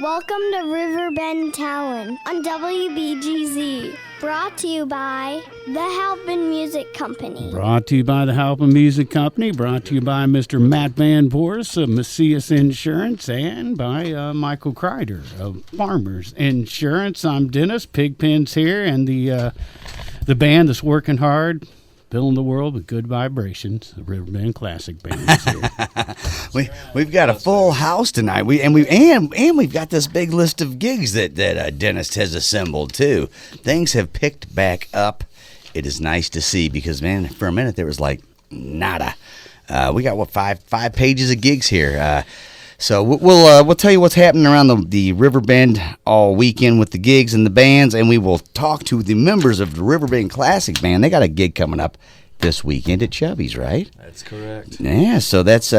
Welcome to Riverbend Talent on WBGZ. Brought to you by the Halpin Music Company. Brought to you by the Halpin Music Company. Brought to you by Mr. Matt Van Voorhis of Macias Insurance and by Michael Crider of Farmers Insurance. I'm Dennis. Pigpen's here, and the band that's working hard, filling the world with good vibrations. The Riverbend Classic Band is here. We've got a full house tonight. We've got this big list of gigs that Dennis has assembled too. Things have picked back up. It is nice to see because, man, for a minute there was like nada. We got five pages of gigs here. So we'll tell you what's happening around the Riverbend all weekend with the gigs and the bands, and we will talk to the members of the Riverbend Classic Band. They got a gig coming up this weekend at Chubby's, right? That's correct. Yeah. So that's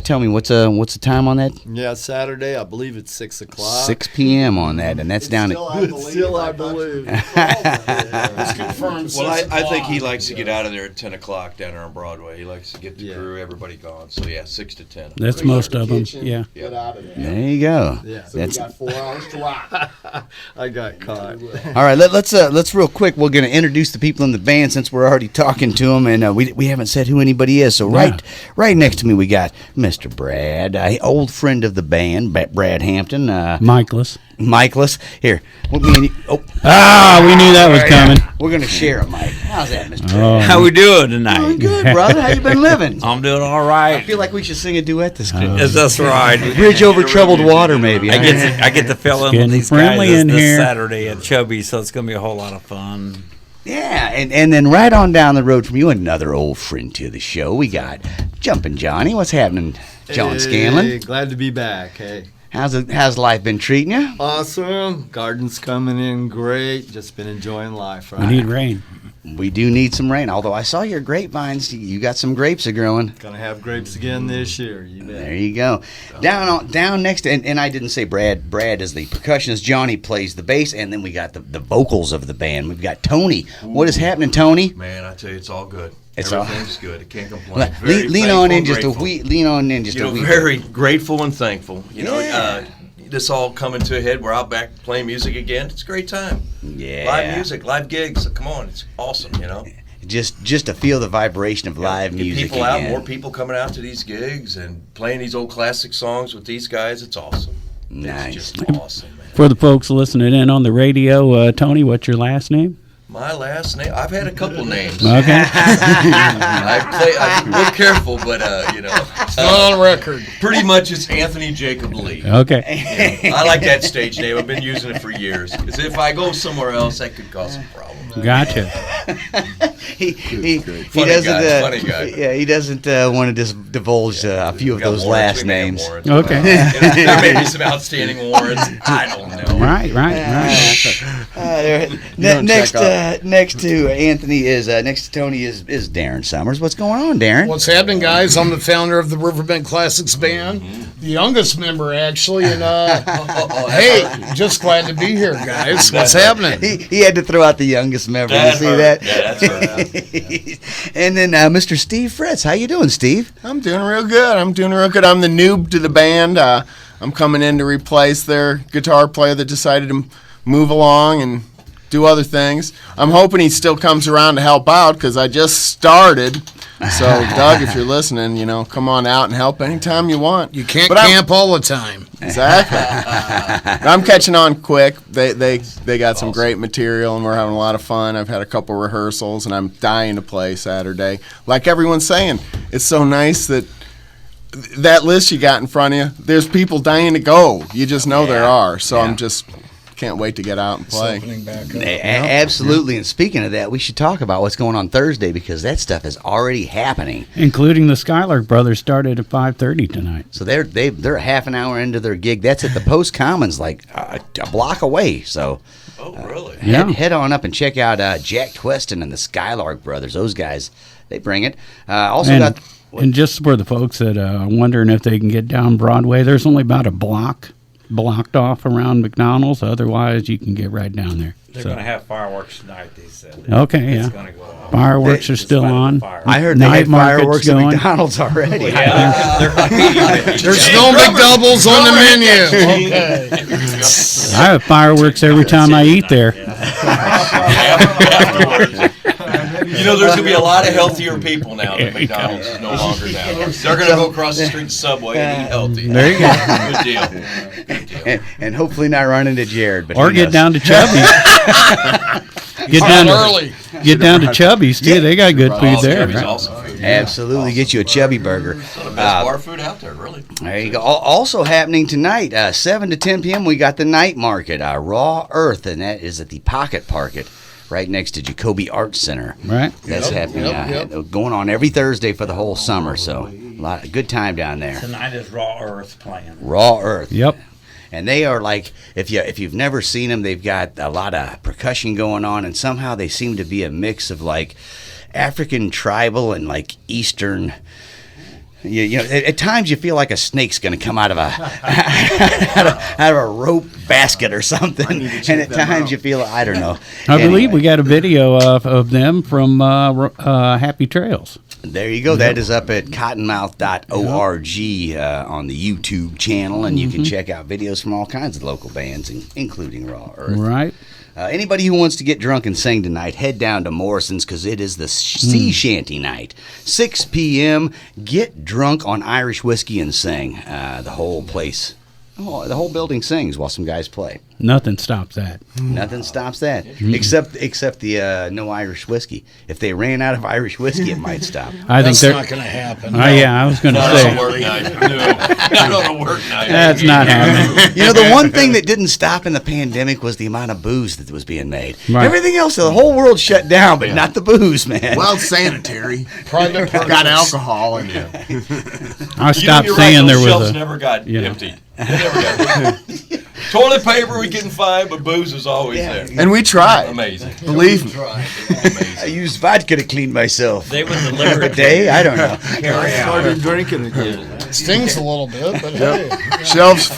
tell me what's the time on that? Yeah, Saturday. I believe it's 6 o'clock. 6 p.m. on that, and that's down Still, I believe. It's confirmed. Well, I think he likes to get out of there at 10 o'clock down there on Broadway. He likes to get the crew, everybody gone. So, 6 to 10. That's most of them, yeah. Get out of there. There you go. Yeah. So we got 4 hours to rock. I got caught. All right, let's real quick. We're going to introduce the people in the band since we're already talking to them, and we haven't said who anybody is. So right next to me we got Mr. Brad, an old friend of the band, Brad Hampton. Michaelis. Here. We knew that was coming. We're going to share a mic. How's that, Mr. Oh. Brad? How we doing tonight? Doing good, brother. How you been living? I'm doing all I right. feel like we should sing a duet this time. Yes, that's right. Bridge over troubled water, maybe. I get to fill in getting with these friendly guys in this here. Saturday at Chubby, so it's going to be a whole lot of fun. Yeah, and then right on down the road from you, another old friend to the show. We got Jumpin' Johnny. What's happening, John Scanlon? Hey, glad to be back. Hey. How's life been treating you? Awesome. Garden's coming in great. Just been enjoying life, right? We need rain. We do need some rain, although I saw your grapevines. You got some grapes are growing. Gonna have grapes again this year. You bet. There you go. Down next, and I didn't say Brad. Brad is the percussionist. Johnny plays the bass, and then we got the vocals of the band. We've got Tony. What is happening, Tony? Man, I tell you, it's all good. It's Everything's good. I can't complain. Lean on in just a wee. Very grateful and thankful. This all coming to a head. We're out back playing music again. It's a great time. Yeah. Live music, live gigs. Come on, it's awesome. Just to feel the vibration of live Get music people again. out, more people coming out to these gigs and playing these old classic songs with these guys. It's awesome. Nice. It's just awesome, man. For the folks listening in on the radio, Tony, what's your last name? My last name, I've had a couple names. Okay. I'm real careful, but It's not on record. pretty much it's Anthony Jacob Lee. Okay. I like that stage name. I've been using it for years. Because if I go somewhere else, that could cause some problems. Gotcha. He Funny doesn't. guy, funny guy. Yeah, he doesn't want to divulge a few of Got those warrants, last we may have names. warrants. Okay. There may be some outstanding warrants. I don't know. Right. Next to Anthony next to Tony is Darren Summers. What's going on, Darren? What's happening, guys? I'm the founder of the Riverbend Classics Band, the youngest member, actually. And hey, just glad to be here, guys. What's happening? He had to throw out the youngest member. You see that? Yeah, that's right. And then Mr. Steve Fritz. How you doing, Steve? I'm doing real good. I'm the noob to the band. I'm coming in to replace their guitar player that decided to move along and do other things. I'm hoping he still comes around to help out because I just started. So, Doug, if you're listening, come on out and help anytime you want. You can't camp all the time. Exactly. I'm catching on quick. They got some great material, and we're having a lot of fun. I've had a couple rehearsals, and I'm dying to play Saturday. Like everyone's saying, it's so nice that list you got in front of you, there's people dying to go. You just know there are. So I'm just can't wait to get out and play. Absolutely. And speaking of that, we should talk about what's going on Thursday because that stuff is already happening. Including the Skylark Brothers started at 5:30 tonight. So they're half an hour into their gig. That's at the Post Commons, like a block away. So, really? Head on up and check out Jack Tweston and the Skylark Brothers. Those guys, they bring it. And just for the folks that are wondering if they can get down Broadway, there's only about a block blocked off around McDonald's. Otherwise, you can get right down there. They're So- going to have fireworks tonight, they said. Okay, It's yeah. going to go off. Fireworks are still on. I heard they Night had market's fireworks at going. McDonald's already. Yeah, they're competing with each There's other. no McDoubles on the menu. Okay. I have fireworks every time I eat there. Afterwards. You know, there's going to be a lot of healthier people now that McDonald's is no longer down there. They're going to go across the street to Subway and eat healthy. There you go. Good deal. Good deal. And hopefully not run into Jared. But Or who get knows? down to Chubby. Early. Get down to Chubby's too. They got good food Oh, there. Chubby's Right? awesome food. Absolutely, get you a Chubby burger. Some of the best bar food out there, really. There you go. Also happening tonight, 7 to 10 p.m., we got the night market, Raw Earth, and that is at the Pocket Market, right next to Jacoby Arts Center. Right. That's happening, going on every Thursday for the whole summer, so a lot of good time down there. Tonight is Raw Earth playing. Raw Earth. Yep. And they are like, if you've never seen them, they've got a lot of percussion going on, and somehow they seem to be a mix of like African tribal and like Eastern. You know, at times you feel like a snake's going to come out of a out of a rope basket or something, and at times you feel, I don't know. I believe we got a video of them from Happy Trails. There you go. That is up at cottonmouth.org on the YouTube channel, and you can check out videos from all kinds of local bands, including Raw Earth. Right. Anybody who wants to get drunk and sing tonight, head down to Morrison's because it is the sea shanty night. 6 p.m. Get drunk on Irish whiskey and sing. The whole place, the whole building sings while some guys play. Nothing stops that. Nothing stops that, except the no Irish whiskey. If they ran out of Irish whiskey, it might stop. I think That's they're. not going to happen. Yeah, I was going to Not on a say work night. No, not on a work night. that's not happening. You know, the one thing that didn't stop in the pandemic was the amount of booze that was being made. Right. Everything else, the whole world shut down, but not the booze, man. Well, it's sanitary. Private Got alcohol in it. I stopped You're saying right, there those was shelves a. never got you know. empty. They never got empty. Toilet paper we getting fine, but booze is always there. And we tried. Amazing. Believe me. I used vodka to clean myself. They would deliver A it. day? I don't know. Started drinking again. It stings a little bit, but hey. Shelves.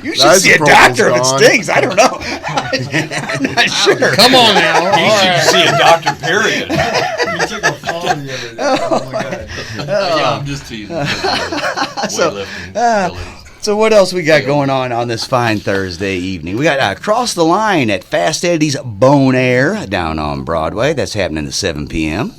You should see a doctor if it stings. I don't know. I'm not sure. Come on now. All You should right. see a doctor, period. You took a fall the other day. Oh my God. Yeah, I'm just teasing. Weightlifting abilities. So what else we got going on this fine Thursday evening? We got Cross the Line at Fast Eddie's Bone Air down on Broadway. That's happening at 7 p.m.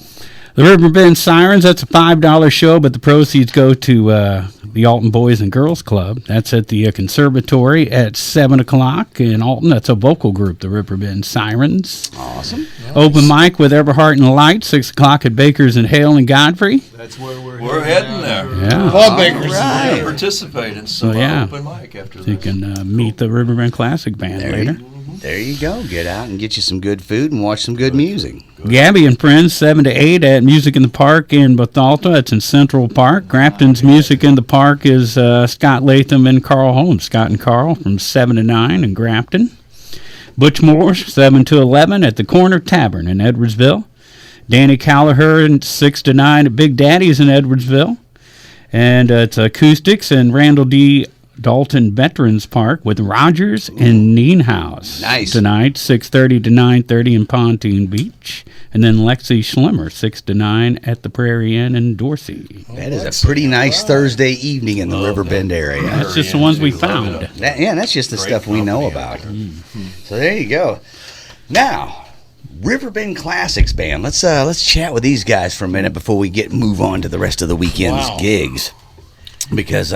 The Riverbend Sirens, that's a $5 show, but the proceeds go to the Alton Boys and Girls Club. That's at the Conservatory at 7 o'clock in Alton. That's a vocal group, the Riverbend Sirens. Awesome. Open mic with Everheart and Light, 6 o'clock at Baker's and Hale and Godfrey. That's where We're heading there. Yeah. Paul Baker's. We're going to participate in some yeah. open mic after So you this. can meet the Riverbend Classic Band later. There you go. Get out and get you some good food and watch some good music. Gabby and Friends, 7 to 8 at Music in the Park in Bethalto. It's in Central Park. Grafton's Music in the Park is Scott Latham and Carl Holmes. Scott and Carl from 7 to 9 in Grafton. Butch Morse, 7 to 11 at the Corner Tavern in Edwardsville. Danny Callagher, 6 to 9 at Big Daddy's in Edwardsville. And it's Acoustics and Randall D. Dalton Veterans Park with Rogers and Neenhouse. Nice. Tonight, 6:30 to 9:30 in Pontoon Beach. And then Lexi Schlimmer, 6 to 9 at the Prairie Inn in Dorsey. That is a pretty nice Thursday evening in the Riverbend area. That's just the ones we found. That's just the stuff we know about. So there you go. Now, Riverbend Classics Band. Let's chat with these guys for a minute before we move on to the rest of the weekend's gigs. Because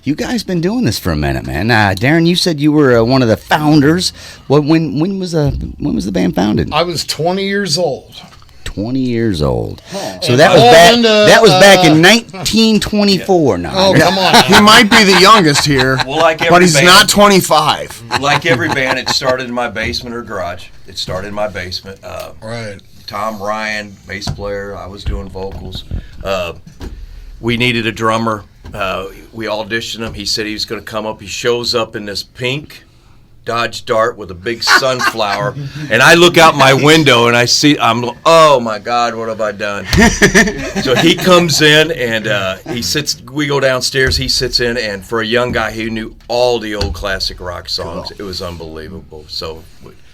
you guys been doing this for a minute, man. Darren, you said you were one of the founders. When was the band founded? I was 20 years old. 20 years old. So And that was back in 1924. Now. Oh, come on. He might be the youngest here, Well, like every but he's band, not 25. Like every band, it started in my basement or garage. It started in my basement. Right. Tom Ryan, bass player. I was doing vocals. We needed a drummer. We auditioned him. He said he was going to come up. He shows up in this pink Dodge Dart with a big sunflower, and I look out my window and I see, oh my God, what have I done? So he comes in and he sits, we go downstairs, he sits in, and for a young guy who knew all the old classic rock songs, it was unbelievable. So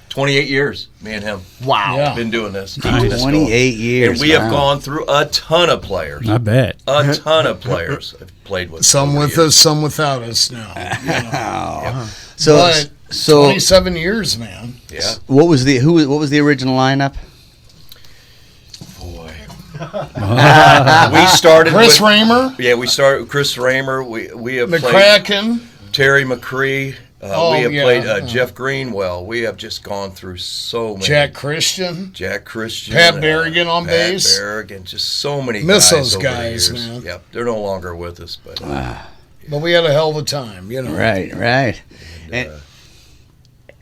28 years, me and him. Wow. Yeah. Been doing this. 28 years. And we have gone through a ton of players. I bet. A ton of players have played with us. Some with us, some without us now. You know. So 27 years, man. Yeah. what was the original lineup? Boy. We started Chris with, Raymer, Yeah, we started with Chris Raymer. We have played McCracken. Terry McCree. Oh, we have yeah. played Jeff Greenwell. We have just gone through so many. Jack Christian. Pat Berrigan on bass. Pat Berrigan, just so many Miss guys those over the guys, years. man. Yep, they're no longer with us, but But we had a hell of a time, you know. Right.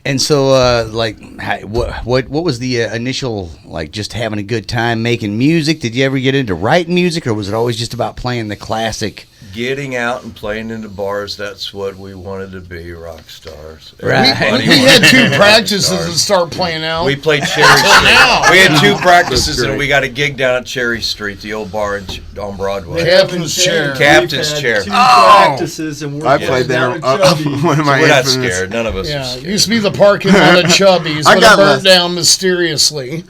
And so, like, what was the initial, like, just having a good time making music? Did you ever get into writing music, or was it always just about playing the classic? getting out and playing in the bars, that's what we wanted to be, rock stars. Right. Everybody We had wanted to two be practices rock to stars. start playing out. We played Cherry Street. now. We had two practices, That's and great. we got a gig down at Cherry Street, the old bar on Broadway. Captain's chair. Captain's chair. Two practices, and we're I played there. down at Chubby. One of my We're not infamous- scared. None of us are Yeah, scared. it used to be the parking lot of Chubby's, I but it got burnt left- down mysteriously.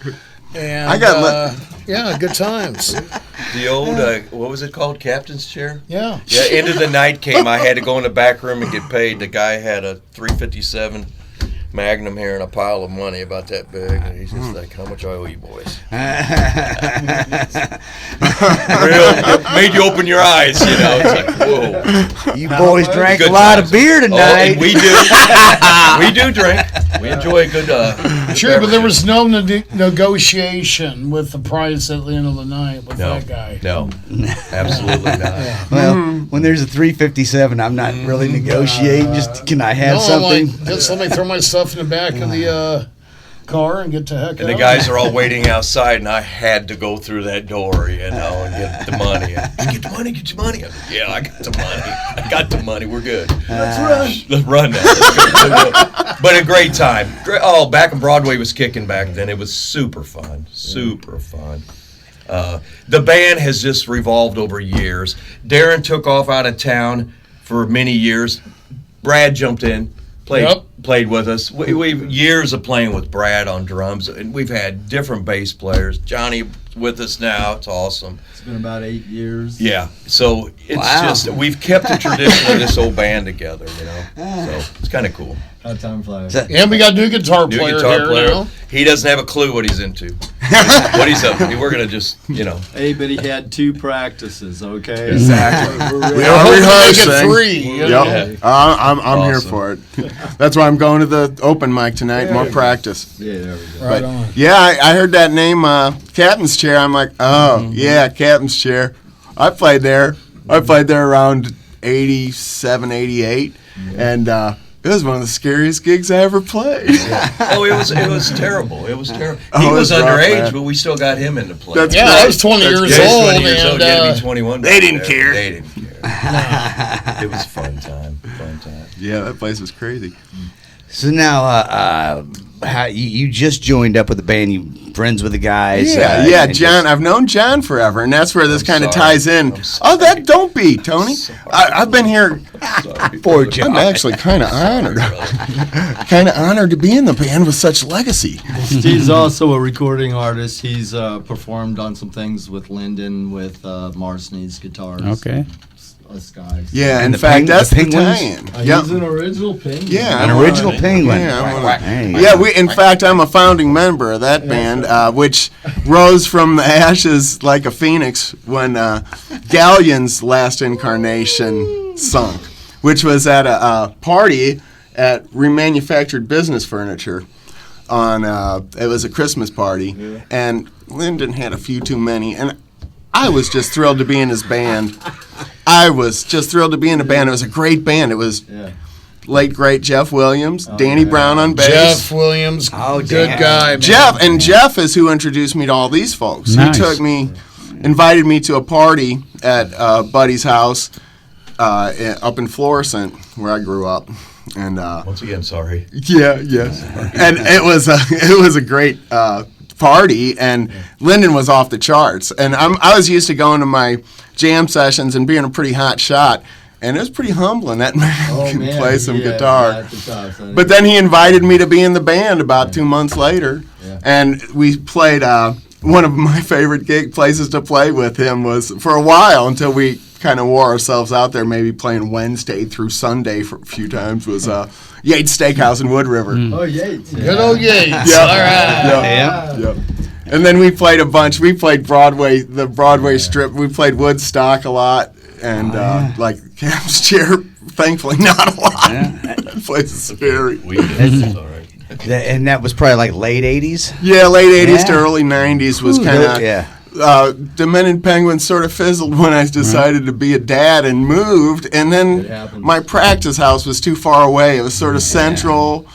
And I got yeah, good times. The old, what was it called? Captain's chair? Yeah. Yeah, end of the night came. I had to go in the back room and get paid. The guy had a 357 Magnum here and a pile of money about that big. And he's just like, how much I owe you boys? Real, made you open your eyes, you know. It's like, whoa. You boys drank a Good lot times. of beer Oh, tonight. and we do. We do drink. We enjoy a good Sure, but there was no negotiation with the price at the end of the night with that guy. No, absolutely not. Well, when there's a 357, I'm not really negotiating. Just can I have No, something? like, just let me throw my stuff in the back of the car and get the heck out. And the guys are all waiting outside, and I had to go through that door, you know, and get the money. And, get the money, get your money. I'm like, yeah, I got the money. I got the money. We're good. Let's run now. Let's go. But a great time. Oh, back when Broadway was kicking back then, it was super fun. Super fun. The band has just revolved over years. Darren took off out of town for many years. Brad jumped in, played with us. We've years of playing with Brad on drums, and we've had different bass players. Johnny with us now. It's awesome. It's been about 8 years. Yeah, so it's just we've kept the tradition of this old band together, you know. So it's kind of cool. How time flies. And we got a new guitar New player guitar here player. now. He doesn't have a clue what he's into. What he's up to. We're gonna just, you know. Hey, but he had 2 practices, okay? Exactly. We're We ready. are Hopefully make it rehearsing. 3. you know? Yep. I'm here Awesome. for it. That's why I'm going to the open mic tonight. More practice. Yeah, there we go. Right But on. yeah, I heard that name, Captain's Chair. I'm like, oh yeah, Captain's Chair. I played there. I played there around 87, 88, and it was one of the scariest gigs I ever played. Oh, it was terrible. It was terrible. Oh, He it was was rough, underage, man. but we still got him into play. That's Yeah, great. I was 20 That's years great. He was old, 20 years old. and He had to be 21. they back didn't there. care. They didn't care. It was a fun time. Fun time. Yeah, that place was crazy. So now, you just joined up with the band. You friends with the guys? Yeah, and John. just- I've known John forever, and that's where this I'm kind of sorry. ties in. I'm sorry. Oh, that don't be Tony. I've been here. Sorry. Poor John. I'm actually kind of honored. Kind of honored to be in the band with such legacy. Steve's also a recording artist. He's performed on some things with Lyndon, with Marcin's guitars. Okay. Us guys. Yeah, And in the fact, that's the the Penguins? tie-in. He's an original penguin. Yeah, An I'm original on it. penguin. Yeah, I'm on it. Hey. Yeah, in fact, I'm a founding member of that band, which rose from the ashes like a phoenix when Galleon's last incarnation sunk, which was at a party at Remanufactured Business Furniture. It was a Christmas party, and Lyndon had a few too many, and I was just thrilled to be in his band. I was just thrilled to be in the band. It was a great band. It was late great Jeff Williams, Danny Brown on bass. Jeff Williams, good damn. guy. Man. Jeff is who introduced me to all these folks. Nice. He invited me to a party at Buddy's house up in Florissant, where I grew up. And Once again, sorry. yeah, yes. And it was a great party, and Lyndon was off the charts. And I was used to going to my jam sessions and being a pretty hot shot. And it was pretty humbling. That man could play some guitar. But then he invited me to be in the band about 2 months later. Yeah. And we played, one of my favorite places to play with him was for a while until we kind of wore ourselves out there, maybe playing Wednesday through Sunday for a few times, was Yates Steakhouse in Wood River. Oh, Yates. Yeah. Good old Yates. Yep. All right. Yep. And then we played a bunch. We played Broadway, the Broadway strip. We played Woodstock a lot. And like Cam's Chair, thankfully not a lot. That place is scary. We did. All right. And that was probably like late 80s? Yeah, late 80s to early 90s was kind of... Yeah. Demented Penguins sort of fizzled when I decided to be a dad and moved. And then my practice house was too far away. It was sort of central.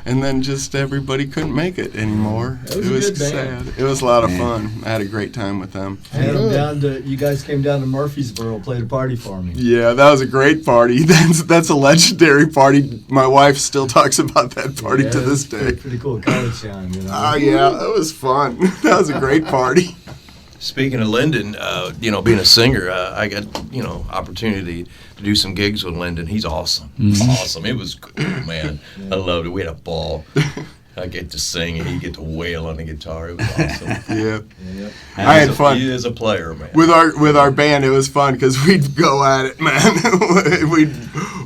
And then just everybody couldn't make it anymore. It was sad. It was a lot of fun. I had a great time with them. You guys came down to Murfreesboro, played a party for me. Yeah, that was a great party. That's a legendary party. My wife still talks about that party to this day. Pretty cool college town, you know. Oh, yeah, that was fun. That was a great party. Speaking of Lyndon, being a singer, I got, opportunity to do some gigs with Lyndon. He's awesome. Awesome. It was cool, man. I loved it. We had a ball. I get to sing and he get to wail on the guitar. It was awesome. Yeah. I had fun. He is a player, man. With our band, it was fun because we'd go at it, man.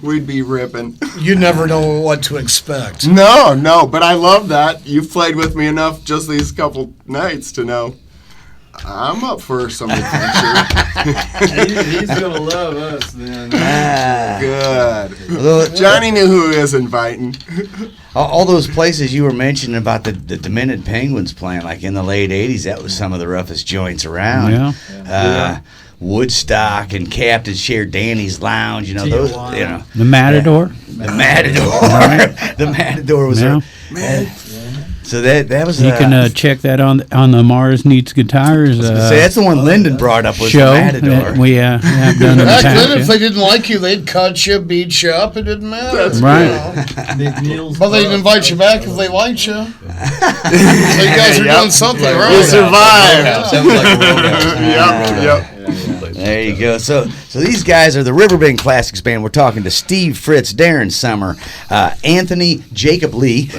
we'd be ripping. You never know what to expect. No, but I love that. You've played with me enough just these couple nights to know I'm up for some adventure. He's gonna love us then. Good. Johnny knew who he was inviting. All those places you were mentioning about the Demented Penguins playing, like in the late 80s, that was some of the roughest joints around. Yeah. Woodstock and Captain Share Danny's Lounge, those, The Matador? The Matador. The Matador was So that was you can check that on the Mars Needs Guitars. That's the one Lyndon brought up was show the Matador. We have done in the Back past, then, if they didn't like you, they'd cut you, beat you up. It didn't matter. That's right. But they'd invite you back if they liked you. So you guys are doing something right. You survived. Yep. There you go. So these guys are the Riverbend Classics band. We're talking to Steve Fritz, Darren Summer, Anthony Jacob Lee,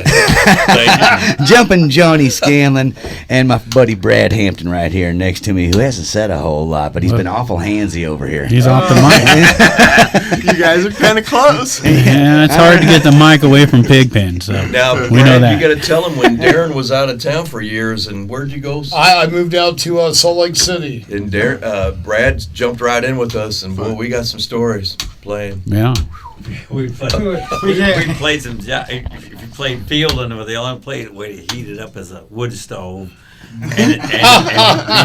Jumpin' Johnny Scanlon, and my buddy Brad Hampton right here next to me, who hasn't said a whole lot, but he's been awful handsy over here. He's off the mic. You guys are kind of close. Yeah, it's hard to get the mic away from Pigpen. So now, we know that. You got to tell him when Darren was out of town for years, and where'd you go? I moved out to Salt Lake City. And Brad jumped right in with us, and boy, we got some stories playing. Yeah. We played some. If you played field under, they only played it where they heated up as a wood stove. And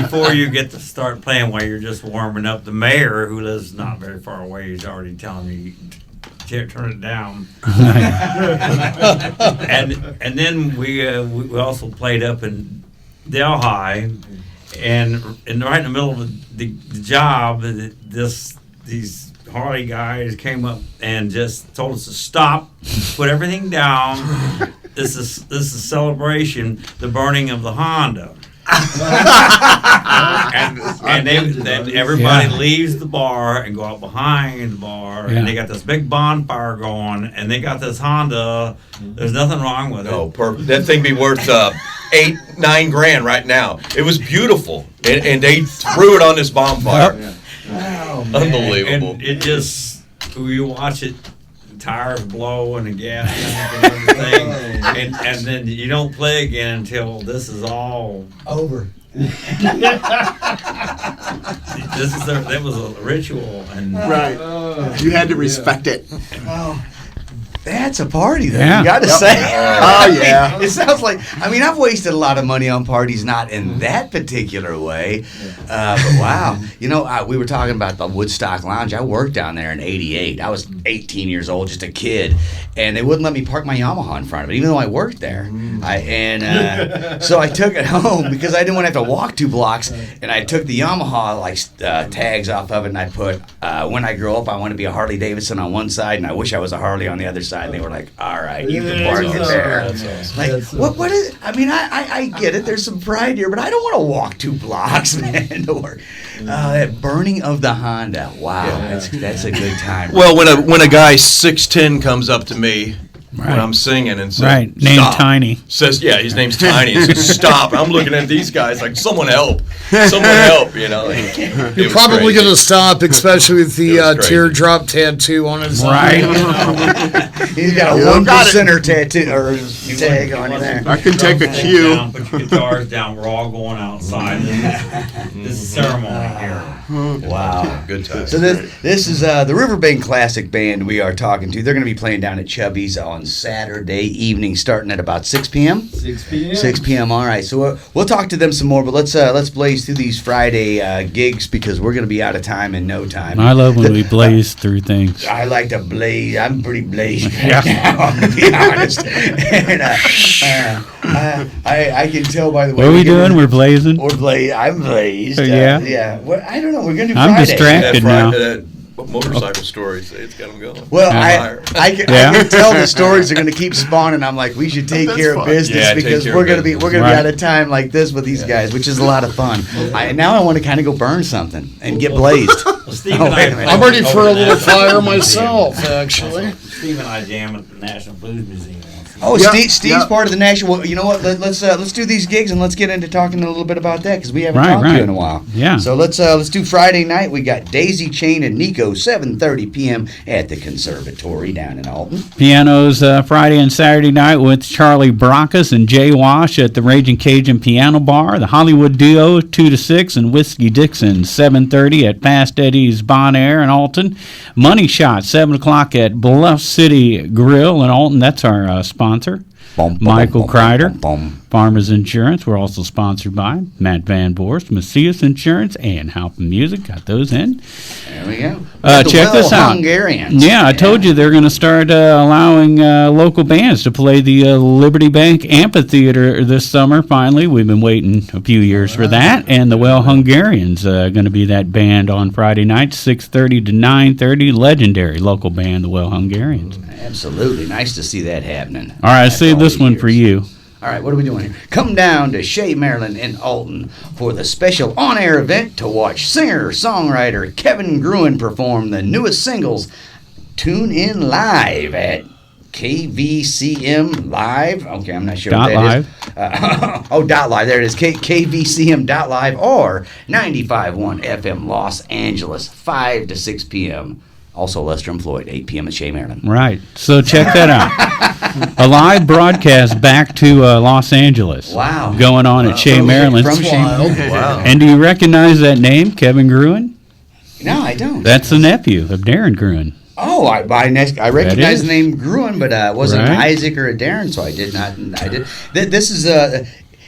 before you get to start playing, while you're just warming up, the mayor, who lives not very far away, is already telling me turn it down. and then we also played up in Delhi, and right in the middle of the job, these Harley guys came up and just told us to stop, put everything down. This is a celebration, the burning of the Honda. and then everybody leaves the bar and go out behind the bar, and they got this big bonfire going, and they got this Honda. There's nothing wrong with it. Oh, perfect. That thing be worth $8-9 grand right now. It was beautiful, and they threw it on this bonfire. Wow, unbelievable. And it just, you watch it, tires blow and the gas tank and everything, and then you don't play again until this is all over. That was a ritual, and right. You had to respect it. That's a party, though. Yeah. You got to say. Oh, yeah. It sounds like, I mean, I've wasted a lot of money on parties, not in that particular way. But wow. You know, we were talking about the Woodstock Lounge. I worked down there in '88. I was 18 years old, just a kid. And they wouldn't let me park my Yamaha in front of it, even though I worked there. So I took it home because I didn't want to have to walk 2 blocks. And I took the Yamaha tags off of it, and I put, when I grow up, I want to be a Harley Davidson on one side, and I wish I was a Harley on the other side. And they were like, all right, you can park it there. Like, what is it? I mean, I get it. There's some pride here, but I don't want to walk 2 blocks, man, to work. That burning of the Honda. Wow, that's a good time. Well, when a guy 6'10" comes up to me when I'm singing and says, named "Stop," Tiny. says, yeah, his name's Tiny, and says, "Stop." I'm looking at these guys like, someone help, you know. You're probably going to stop, especially with the teardrop tattoo on his Right. He's got a 1%er tattoo or tag on there. I can take a cue. Put your guitars down. We're all going outside. This is ceremony here. Wow. Good time. So this is the Riverbend Classic Band we are talking to. They're going to be playing down at Chubby's on Saturday evening, starting at about 6 p.m. 6 p.m. 6 p.m. All right. So we'll talk to them some more, but let's blaze through these Friday gigs because we're going to be out of time in no time. I love when we blaze through things. I like to blaze. I'm pretty blazed right now, I'm going to be honest. And I can tell by the way. What are we doing? We're blazing? We're blazed. I'm blazed. Yeah. Yeah. Well, I don't know. We're going to do I'm Friday. distracted now. That motorcycle stories, it's got them going. Well, I can tell the stories are going to keep spawning. I'm like, we should take care of business because we're going to be out of time like this with these guys, which is a lot of fun. Now I want to kind of go burn something and get blazed. Well, Steve and I'm ready for a little fire myself, actually. Steve and I jam at the National Blues Museum. Oh, Steve's part of the national. Well, you know what? Let's do these gigs and let's get into talking a little bit about that because we haven't talked to you in a while. Yeah. So let's do Friday night. We got Daisy Chain and Niko, 7:30 p.m. at the Conservatory down in Alton. Pianos Friday and Saturday night with Charlie Brockus and Jaywash at the Ragin Cajun Piano Bar. The Hollywood Duo 2 to 6 and Whiskey Dixon 7:30 at Fast Eddie's Bon Air in Alton. Money Shot 7 o'clock at Bluff City Grill in Alton. That's our sponsor. Michael Crider, Farmers Insurance. We're also sponsored by Matt Van Voorst, Macias Insurance, and Halpin Music. Got those in. There we go. Check this out. Hungarians. Yeah, I told you they're going to start allowing local bands to play the Liberty Bank Amphitheatre this summer. Finally, we've been waiting a few years for that, and the Hungarians going to be that band on Friday night, 6:30 to 9:30. Legendary local band, the Hungarians. Absolutely, nice to see that happening. All right, save this one for you. All right, what are we doing here? Come down to Chez Marilyn in Alton for the special on-air event to watch singer-songwriter Kevin Gruen perform the newest singles. Tune in live at kvcm.live. Okay, I'm not sure what that is. .live. There it is. kvcm.live or 95.1 FM Los Angeles, 5 to 6 p.m. Also, Lester and Floyd, 8 p.m. at Chez Marilyn. Right. So check that out. A live broadcast back to Los Angeles. Wow. Going on at Chez Marilyn. From Chez Marilyn. Wow. And do you recognize that name, Kevin Gruen? No, I don't. That's the nephew of Darren Gruen. Oh, I recognize the name Gruen, but it wasn't an Right. Isaac or a Darren, so I did not. This is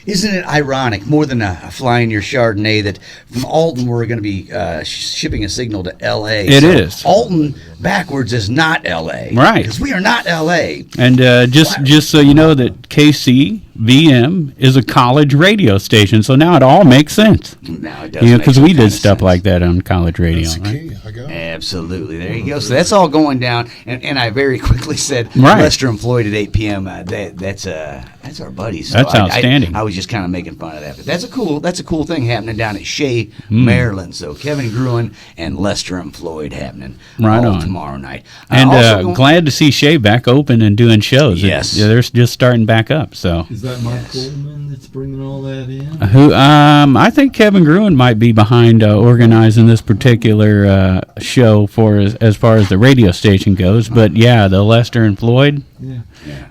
isn't it ironic, more than a fly in your Chardonnay, that from Alton we're going to be shipping a signal to L.A. It is. Alton backwards is not L.A. Right. Because we are not L.A. And just so you know that KCVM is a college radio station, so now it all makes sense. Now it does. Because we did stuff like that on college radio. That's the Right? key. I got it. Absolutely. There you go. So that's all going down. And I very quickly said Right. Lester and Floyd at 8 p.m. That's our buddies. So That's outstanding. I was just kind of making fun of that. But that's a cool thing happening down at Chez Marilyn. So Kevin Gruen and Lester and Floyd happening Right all on. tomorrow night. And glad to see Chez back open and doing shows. Yes. They're just starting back up. So Is that Mike Coleman that's bringing all that in? I think Kevin Gruen might be behind organizing this particular show for as far as the radio station goes. But yeah, the Lester and Floyd. Yeah.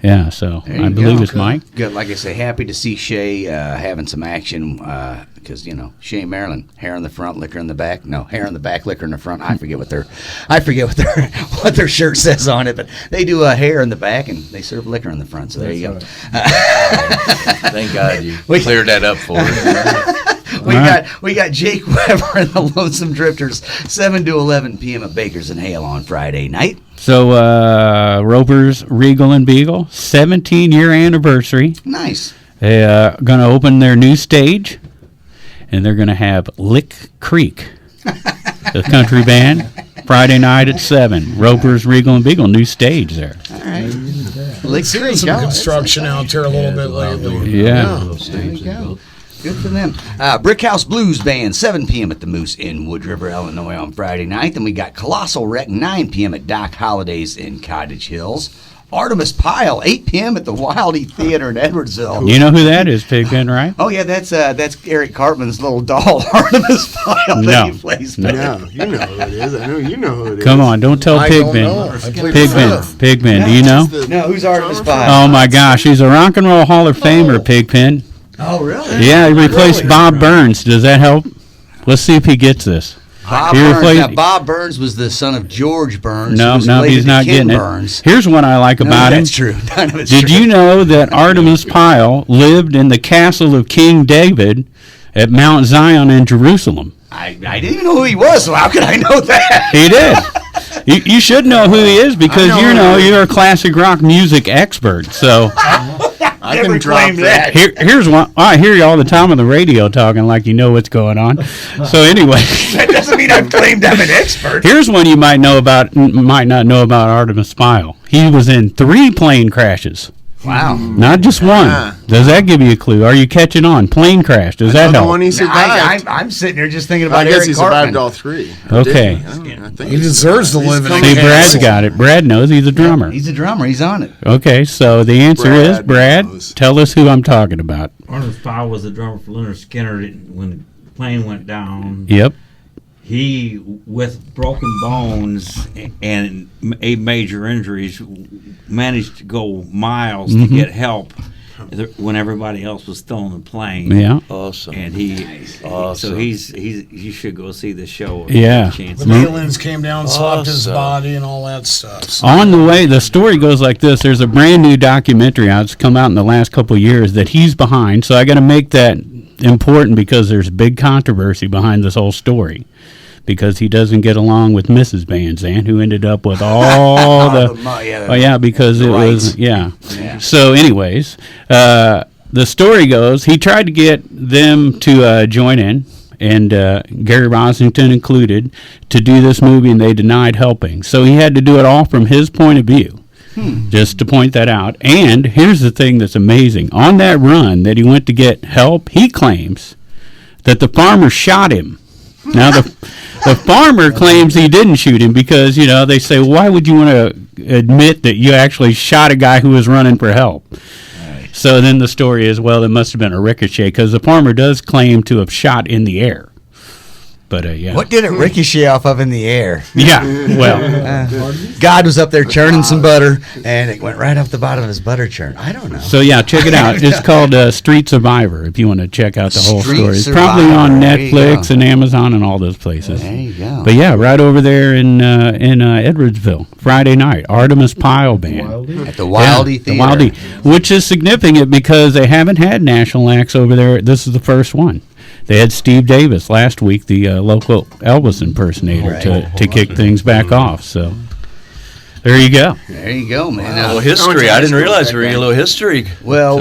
Yeah. So There you I believe go. it's Mike. good. Like I say, happy to see Chez having some action because Chez Marilyn, hair in the front, liquor in the back. No, hair in the back, liquor in the front. I forget what their what their shirt says on it, but they do hair in the back and they serve liquor in the front. So there you go. Thank God you cleared that up for us. We got Jake Weber and the Lonesome Drifters, 7 to 11 p.m. at Baker's and Hale on Friday night. So Ropers, Regal, and Beagle, 17-year anniversary. Nice. They're going to open their new stage, and they're going to have Lick Creek, the country band, Friday night at 7. Ropers, Regal, and Beagle, new stage there. All right. Lick Creek. Some construction out there a little bit lately. Yeah. There you go. Good for them. Brickhouse Blues Band, 7 p.m. at the Moose in Wood River, Illinois on Friday night. Then we got Colossal Wreck, 9 p.m. at Doc Holliday's in Cottage Hills. Artemis Pyle, 8 p.m. at the Wildy Theater in Edwardsville. You know who that is, Pigpen, right? Oh, yeah, that's Eric Cartman's little doll, Artemis Pyle, that he plays with. No, you know who it is. I know you know who it is. Come on, don't tell Pigpen. Pigpen, do you know? No, who's Artemis Pyle? Oh, my gosh, he's a Rock and Roll Hall of Famer, Pigpen. Oh, really? Yeah, he replaced Bob Burns. Does that help? Let's see if he gets this. Bob Burns was the son of George Burns. No, he's not getting Burns. it. Here's what I like about him. That's true. Did you know that Artemis Pyle lived in the castle of King David at Mount Zion in Jerusalem? I didn't even know who he was, so how could I know that? He did. You should know who he is because you're a classic rock music expert. So I can drop that. Here's one. I hear you all the time on the radio talking like you know what's going on. So anyway, that doesn't mean I've claimed I'm an expert. Here's one you might not know about Artemis Pyle. He was in 3 plane crashes. Wow. Not just one. Does that give you a clue? Are you catching on? Plane crash. Does that help? The one he survived. I'm sitting here just thinking about I guess Eric he Cartman. survived all 3. Okay. He deserves to live in a See, castle. Brad's got it. Brad knows. He's a drummer. He's a drummer. He's on it. Okay, so the answer is, Brad, knows. tell us who I'm talking about. Artemis Pyle was the drummer for Leonard Skinner when the plane went down. Yep. He, with broken bones and 8 major injuries, managed to go miles to get help when everybody else was still on the plane. Yeah. Awesome. And so you should go see the show. Yeah. The aliens came down, swapped his body, and all that stuff. So. On the way, the story goes like this. There's a brand new documentary out. It's come out in the last couple of years that he's behind. So I got to make that important because there's big controversy behind this whole story. Because he doesn't get along with Mrs. Van Zandt, who ended up with all because it was So, anyways, the story goes he tried to get them to join in, and Gary Rossington included, to do this movie, and they denied helping. So he had to do it all from his point of view. Just to point that out. And here's the thing that's amazing: on that run that he went to get help, he claims that the farmer shot him. Now the farmer claims he didn't shoot him because, they say, why would you want to admit that you actually shot a guy who was running for help? Right. So then the story is, well, it must have been a ricochet because the farmer does claim to have shot in the air. But, What did it ricochet off of in the air? Yeah, well. God was up there churning some butter, and it went right off the bottom of his butter churn. I don't know. So, check it out. It's called Street Survivor, if you want to check out the whole Street story. It's Survivor. probably on Netflix and Amazon and all those places. There you go. But, right over there in Edwardsville, Friday night, Artemis Pyle Band. At the Wildy Theater. The Wildy, which is significant because they haven't had national acts over there. This is the first one. They had Steve Davis last week, the local Elvis impersonator, to kick things back off. So there you go. There you go, man. A little history. I didn't realize there was a little history. Well,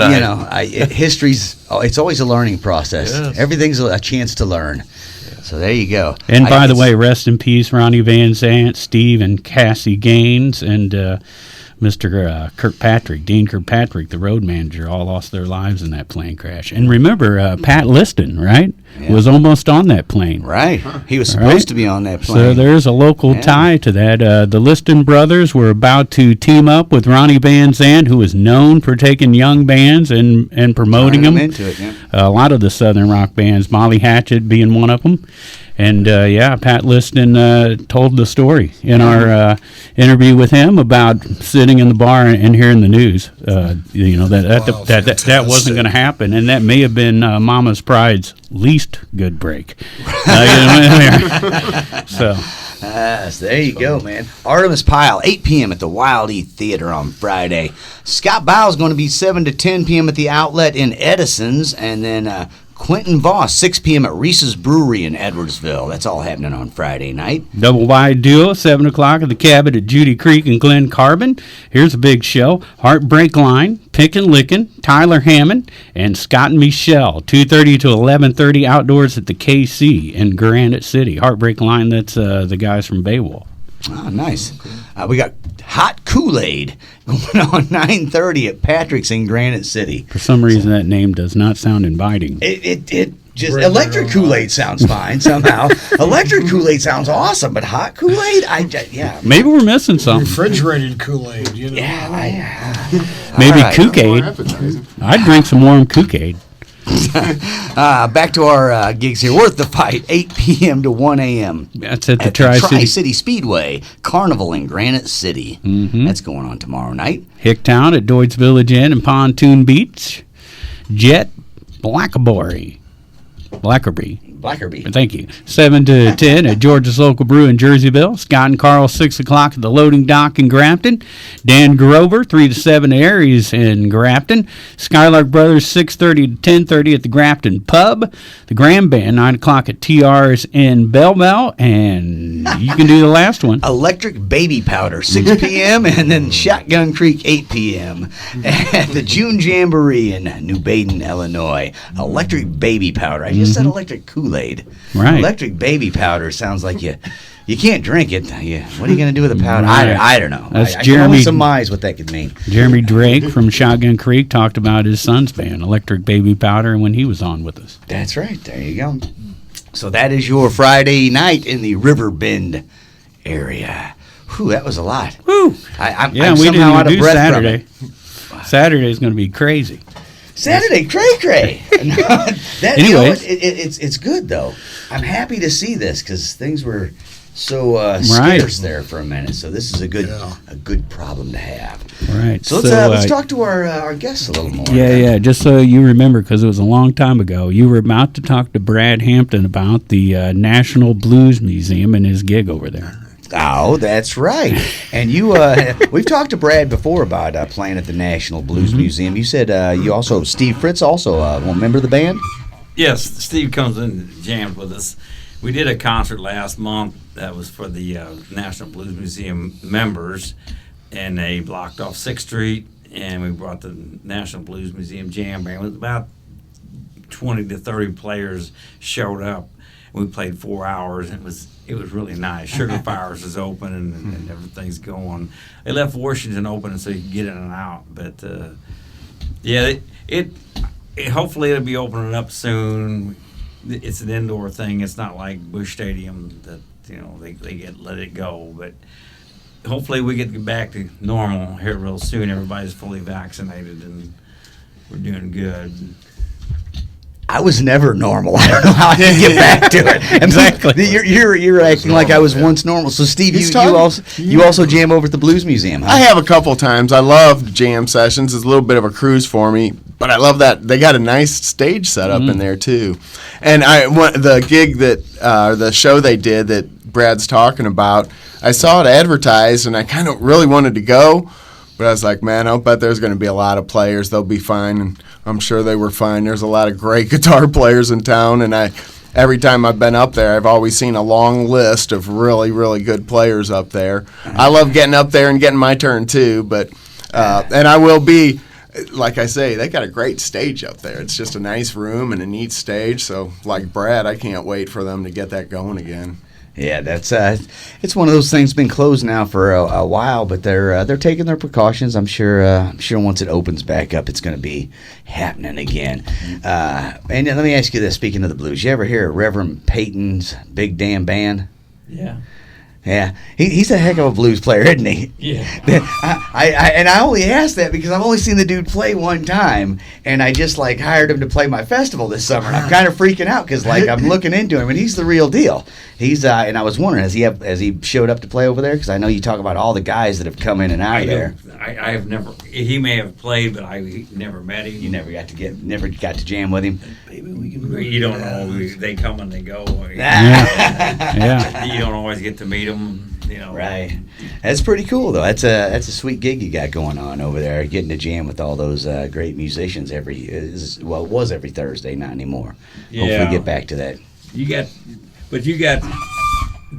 history's it's always a learning process. Yes. Everything's a chance to learn. So there you go. And by the way, rest in peace, Ronnie Van Zant, Steve and Cassie Gaines, and Mr. Kirkpatrick, Dean Kirkpatrick, the road manager, all lost their lives in that plane crash. And remember, Pat Liston, right, was almost on that plane. Right. He was supposed to be on that plane. So there's a local tie to that. The Liston brothers were about to team up with Ronnie Van Zant, who is known for taking young bands and promoting them. Into it, a lot of the Southern rock bands, Molly Hatchet being one of them. And Pat Liston told the story in our interview with him about sitting in the bar and hearing the news. That wasn't going to happen, and that may have been Mama's Pride's least good break. So there you go, man. Artemis Pyle, 8 p.m. at the Wild E Theater on Friday. Scott Bowles going to be 7 to 10 p.m. at the Outlet in Edison's, and then Quentin Voss, 6 p.m. at Reese's Brewery in Edwardsville. That's all happening on Friday night. Double wide duo, 7 o'clock at the Cabot at Judy Creek and Glen Carbon. Here's a big show. Heartbreak Line, Pickin' Lickin', Tyler Hammond, and Scott and Michelle, 2:30 to 11:30 outdoors at the KC in Granite City. Heartbreak Line, that's the guys from Beowulf. Oh, nice. We got Hot Kool-Aid going on 9:30 at Patrick's in Granite City. For some reason, that name does not sound inviting. It just electric Kool-Aid sounds fine somehow. Electric Kool-Aid sounds awesome, but hot Kool-Aid, yeah. Maybe we're missing something. Refrigerated Kool-Aid, you know. Maybe All right. Kool-Aid. I'd drink some warm Kool-Aid. Back to our gigs here. Worth the Fight, 8 p.m. to 1 a.m. That's at the Tri-City Speedway Carnival in Granite City. Mm-hmm. That's going on tomorrow night. Hicktown at Doyd's Village Inn and Pontoon Beach. Jet Blackerby. Thank you. 7 to 10 at George's Local Brew in Jerseyville. Scott and Carl, 6 o'clock at the Loading Dock in Grafton. Dan Grover, 3 to 7 at Aries in Grafton. Skylark Brothers, 6:30 to 10:30 at the Grafton Pub. The Graham Band, 9 o'clock at TR's in Bell Bell. And you can do the last one. Electric Baby Powder, 6 p.m. and then Shotgun Creek, 8 p.m. at the June Jamboree in New Baden, Illinois. Electric Baby Powder. I just said electric Kool-Aid. Right. Electric Baby Powder sounds like you can't drink it. What are you going to do with the powder? I don't know. That's I Jeremy. can only surmise what that could mean. Jeremy Drake from Shotgun Creek talked about his son's band, Electric Baby Powder, when he was on with us. That's right. There you go. So that is your Friday night in the Riverbend area. Whew, that was a lot. Woo! I'm we somehow didn't out even of do breath Saturday. from it. Saturday's going to be crazy. Saturday, cray. Anyways. It's good though. I'm happy to see this because things were so scarce there for a minute. So this is a good problem to have. Right. So let's talk to our guests a little more. Yeah. Just so you remember, because it was a long time ago, you were about to talk to Brad Hampton about the National Blues Museum and his gig over there. Oh, that's right. And we've talked to Brad before about playing at the National Blues Museum. You said you also, Steve Fritz, also a member of the band? Yes, Steve comes in and jams with us. We did a concert last month that was for the National Blues Museum members, and they blocked off 6th Street, and we brought the National Blues Museum Jam Band. It was about 20 to 30 players showed up. We played 4 hours, and it was really nice. Sugar Fires is open, and everything's going. They left Washington open so you can get in and out. But hopefully it'll be opening up soon. It's an indoor thing. It's not like Busch Stadium that they let it go. But hopefully we get back to normal here real soon. Everybody's fully vaccinated, and we're doing good. I was never normal. I don't know how I can get back to it. Exactly. You're acting like I was once normal. So Steve, you also jam over at the Blues Museum, huh? I have a couple times. I love jam sessions. It's a little bit of a cruise for me, but I love that they got a nice stage set up in there too. And the gig the show they did that Brad's talking about, I saw it advertised, and I kind of really wanted to go. But I was like, man, I'll bet there's going to be a lot of players. They'll be fine, and I'm sure they were fine. There's a lot of great guitar players in town, and every time I've been up there, I've always seen a long list of really, really good players up there. I love getting up there and getting my turn too, but and I will be, like I say, they got a great stage up there. It's just a nice room and a neat stage. So, like Brad, I can't wait for them to get that going again. Yeah, that's it's one of those things been closed now for a while, but they're taking their precautions. I'm sure once it opens back up, it's going to be happening again. And let me ask you this: speaking of the blues, you ever hear of Reverend Peyton's Big Damn Band? Yeah. Yeah, he's a heck of a blues player, isn't he? Yeah. I only asked that because I've only seen the dude play one time, and I just like hired him to play my festival this summer. And I'm kind of freaking out because like I'm looking into him, and he's the real deal. He's and I was wondering has he showed up to play over there? Because I know you talk about all the guys that have come in and out of there. I have never. He may have played, but I never met him. You never got to jam with him. You don't know. They come and they go. Yeah. You don't always get to meet them. Right. That's pretty cool though. That's a sweet gig you got going on over there. Getting to jam with all those great musicians it was every Thursday, not anymore. Yeah. Hopefully get back to that. You got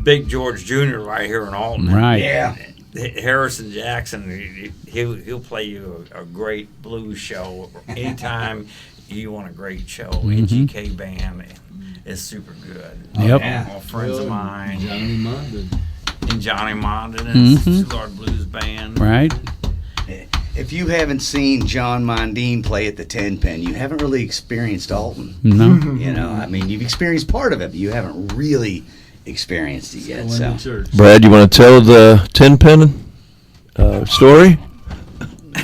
Big George Jr. right here in Alton. Right. Yeah. Harrison Jackson, he'll play you a great blues show anytime you want a great show. NGK band is super good. Yep. All friends of mine. Johnny Mondin. And Johnny Mondin and Stuart Blues Band. Right. If you haven't seen John Mondine play at the 10 Pin, you haven't really experienced Alton. No. I mean, you've experienced part of it, but you haven't really experienced it yet. So. Brad, you want to tell the 10-pin story?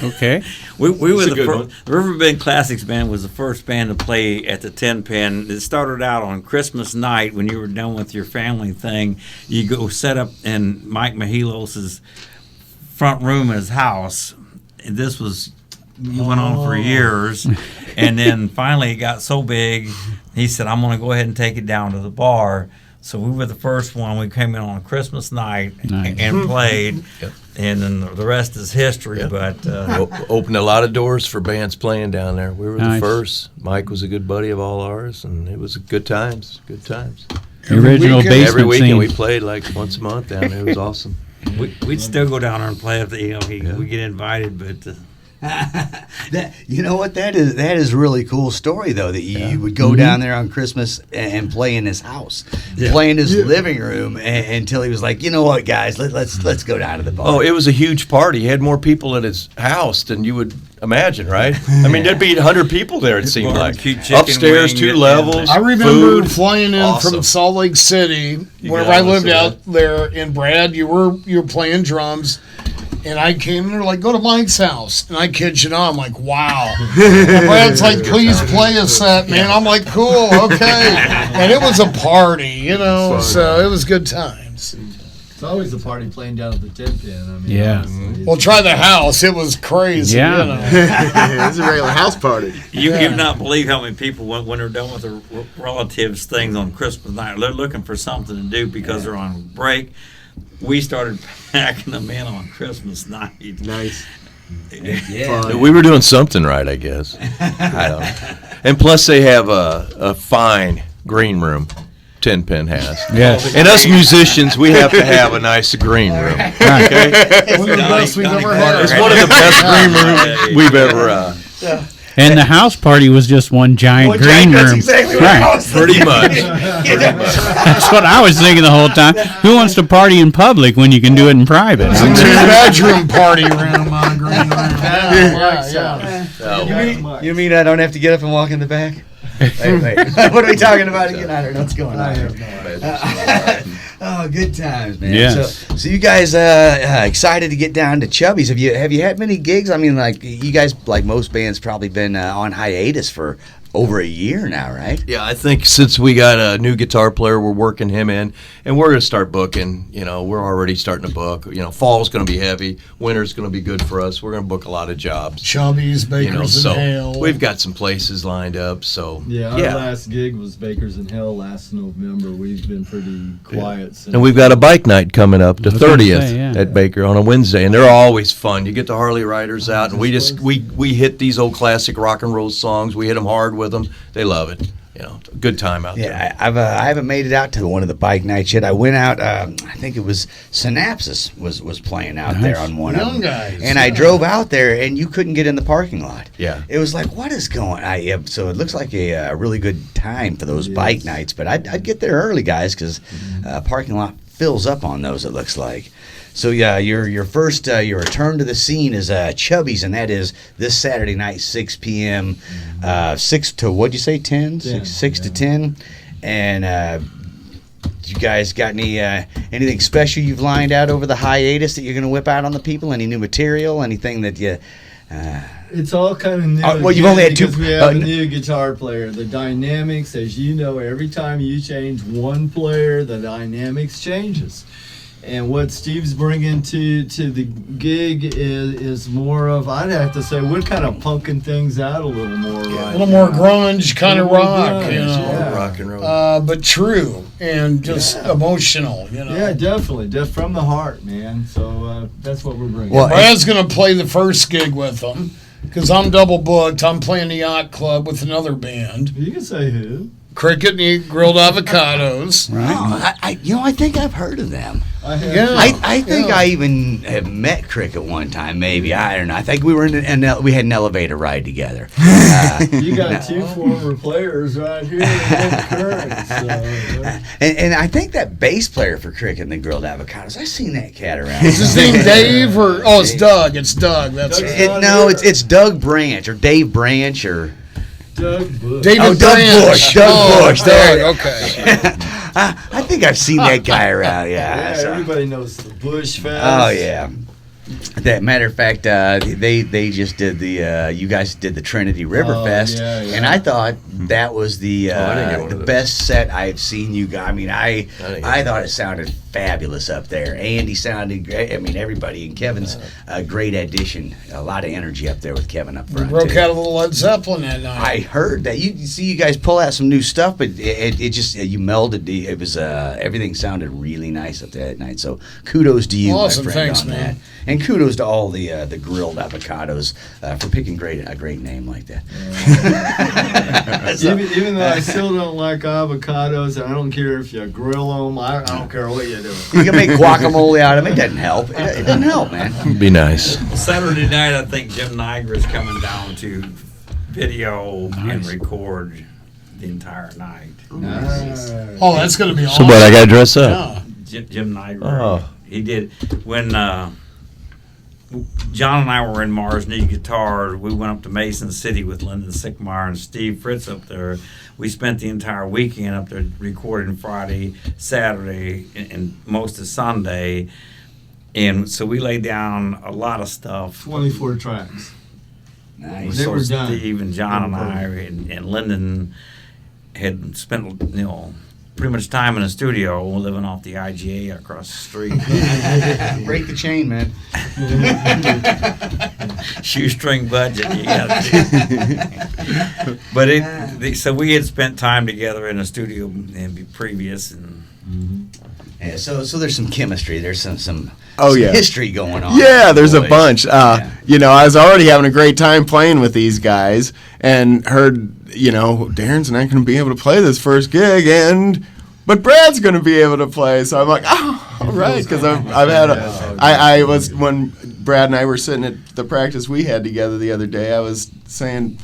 Okay. We were It's a good one. the Riverbend Classics band was the first band to play at the 10 Pin. It started out on Christmas night when you were done with your family thing. You go set up in Mike Mahilos's front room in his house. And this went on for years. And then finally it got so big, he said, I'm going to go ahead and take it down to the bar. So we were the first one. We came in on Christmas night and played. Yep. And then the rest is history. Yep. But Opened a lot of doors for bands playing down there. We were Nice. the first. Mike was a good buddy of all ours, and it was good times. Good times. The original weekend- basement Every weekend scene. we played like once a month down there. It was awesome. we'd still go down there and play if we get invited. But You know what? That is a really cool story though. That you would go down there on Christmas and play in his house, play in his living room until he was like, you know what, guys, let's go down to the bar. Oh, it was a huge party. He had more people at his house than you would imagine, right? I mean, there'd be 100 people there. It seemed like Barbecue chicken upstairs, wing, 2 yeah. levels. I remember food. flying in Awesome. from Salt Lake City. Whenever got I us lived to out there, and Brad, you were playing drums, and I came in. They're like, "Go to Mike's house," and I kid you not, I'm like, "Wow." And Brad's like, "Please play a set, man." I'm like, "Cool, okay." And it was a party, so it was good times. It's always a party playing down at the 10 Pin. I mean, Yeah. honestly, Well, try the house. It was crazy. Yeah. It's a regular house party. you'd not believe how many people when they're done with their relatives things on Christmas night, they're looking for something to do because they're on break. We started packing them in on Christmas night. Nice. Yeah. We were doing something right, I guess. I don't know. And plus, they have a fine green room. 10 Pin has. Yes. And us musicians, we have to have a nice green room. Okay? One of the best we've ever had. It's one of the best green rooms we've ever. And the house party was just one giant green That's room. exactly what I was Pretty much. That's what I was thinking the whole time. Who wants to party in public when you can do it in private? It's a 2-bedroom party room on Green Room. Yeah. You mean I don't have to get up and walk in the back? Wait. What are we talking about again? I don't know what's going on. Oh, good times, man. Yes. So you guys excited to get down to Chubby's? Have you had many gigs? I mean, like you guys, like most bands, probably been on hiatus for over a year now, right? Yeah, I think since we got a new guitar player, we're working him in, and we're going to start booking. We're already starting to book. Fall's going to be heavy. Winter's going to be good for us. We're going to book a lot of jobs. Chubby's, Bakers, so and Hale. we've got some places lined up. So Yeah, our last gig was Bakers and Hale last November. We've been pretty quiet since. And we've got a bike night coming up, the was gonna 30th say, yeah. at Baker on a Wednesday, and they're always fun. You get the Harley riders out, and we hit these old classic rock and roll songs. We hit them hard with them. They love it. Good time out there. Yeah, I haven't made it out to one of the bike nights yet. I went out. I think it was Synapsis was playing out there on one Young of them, guys, and I drove out there, and you couldn't get in the parking lot. Yeah. It was like, what is going on? So it looks like a really good time for those bike nights, but I'd get there early, guys, because parking lot fills up on those, it looks like. So yeah, your first your return to the scene is Chubby's, and that is this Saturday night, 6 p.m. 6 to what'd you say, 10? 6 to 10, and you guys got anything special you've lined out over the hiatus that you're going to whip out on the people? Any new material? Anything that you? It's all kind of new. Well, you've only had two. Because we have a new guitar player. The dynamics, as you know, every time you change one player, the dynamics changes. And what Steve's bringing to the gig is more of, I'd have to say, we're kind of punking things out a little more. A little more grunge, kind of rock, you know. Yeah. Rock and roll. But true and just emotional, you know. Yeah, definitely. Just from the heart, man. So that's what we're bringing. Well, Brad's going to play the first gig with them because I'm double booked. I'm playing the Yacht Club with another band. You can say who. Cricket and the Grilled Avocados. Right. Oh, I think I've heard of them. Yeah. I think I even have met Cricket one time, maybe. I don't know. I think we were we had an elevator ride together. You got two former players right here in current. So, and I think that bass player for Cricket and the Grilled Avocados, I've seen that cat around. Is his name Dave or it's Doug? It's Doug. That's it's Doug Branch or Dave Branch or Doug Bush. David Doug Branch. Bush. Doug Bush. There. Doug, okay. I think I've seen that guy around. Yeah. Yeah, everybody knows the Bush Fest. Oh yeah. That matter of fact, they just did you guys did the Trinity River Fest, and I thought that was the best set I've seen you guys. I mean, I thought it sounded fabulous up there. Andy sounded great. I mean, everybody, and Kevin's a great addition. A lot of energy up there with Kevin up front. We broke too. out a little Led Zeppelin that night. I heard that. You see you guys pull out some new stuff, but it just you melded. It was everything sounded really nice up there that night. So kudos to you, Awesome. my friend, Thanks, on man. that. And kudos to all the Grilled Avocados for picking a great name like that. Even though I still don't like avocados, and I don't care if you grill them, I don't care what you do. You can make guacamole out of it. It doesn't help. It doesn't help, man. Be nice. Saturday night, I think Jim Niagara's coming down to video and record the entire night. Nice. Oh, that's going to be awesome. So what? I got to dress up. Yeah. Jim Niagara. Oh. He did when John and I were in Mars Need Guitars. We went up to Mason City with Lyndon Sickmeyer and Steve Fritz up there. We spent the entire weekend up there recording Friday, Saturday, and most of Sunday. And so we laid down a lot of stuff. 24 tracks. Nice. They were done. Steve and John and I and Lyndon had spent, pretty much time in the studio living off the IGA across the street. Break the chain, man. Shoestring budget, you got to. But so we had spent time together in the studio and previous, and Yeah, so there's some chemistry. There's some yeah. history going on. Yeah, there's a Boys. bunch. I was already having a great time playing with these guys and heard, Darren's not going to be able to play this first gig, but Brad's going to be able to play. So I'm like, oh, all right, because I've had I was, when Brad and I were sitting at the practice we had together the other day, I was saying,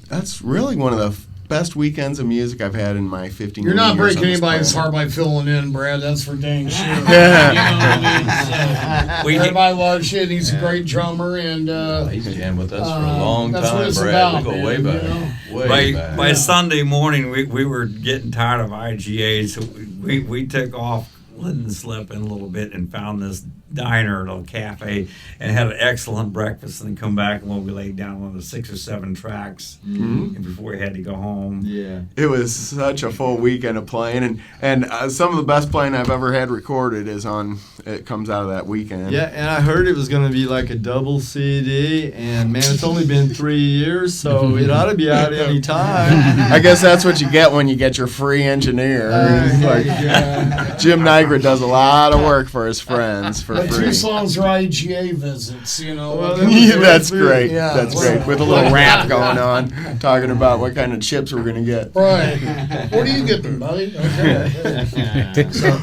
that's really one of the best weekends of music I've had in my 15 years. You're not years breaking on this anybody's planet. heart by filling in, Brad. That's for dang sure. Yeah. You know what I mean? So, everybody loves you, and he's a great drummer. And He's jammed with us for a long that's what time, it's Brad. about, We go man, way back. you know? Way back. by Sunday morning we were getting tired of IGA, so we took off. Lyndon slept in a little bit and found this diner, a little cafe, and had an excellent breakfast, and then come back and we laid down one of the 6 or 7 tracks and before we had to go home. Yeah. It was such a full weekend of playing, and some of the best playing I've ever had recorded it comes out of that weekend. Yeah, and I heard it was going to be like a double CD, and man, it's only been 3 years, so it ought to be out any time. I guess that's what you get when you get your free engineer. Jim Niagara does a lot of work for his friends for But free. 2 songs are IGA visits, Well, Yeah, that's great. Yeah, That's well, great. With a little rap going on, talking about what kind of chips we're going to get. Right. What are you getting, buddy? Okay. So,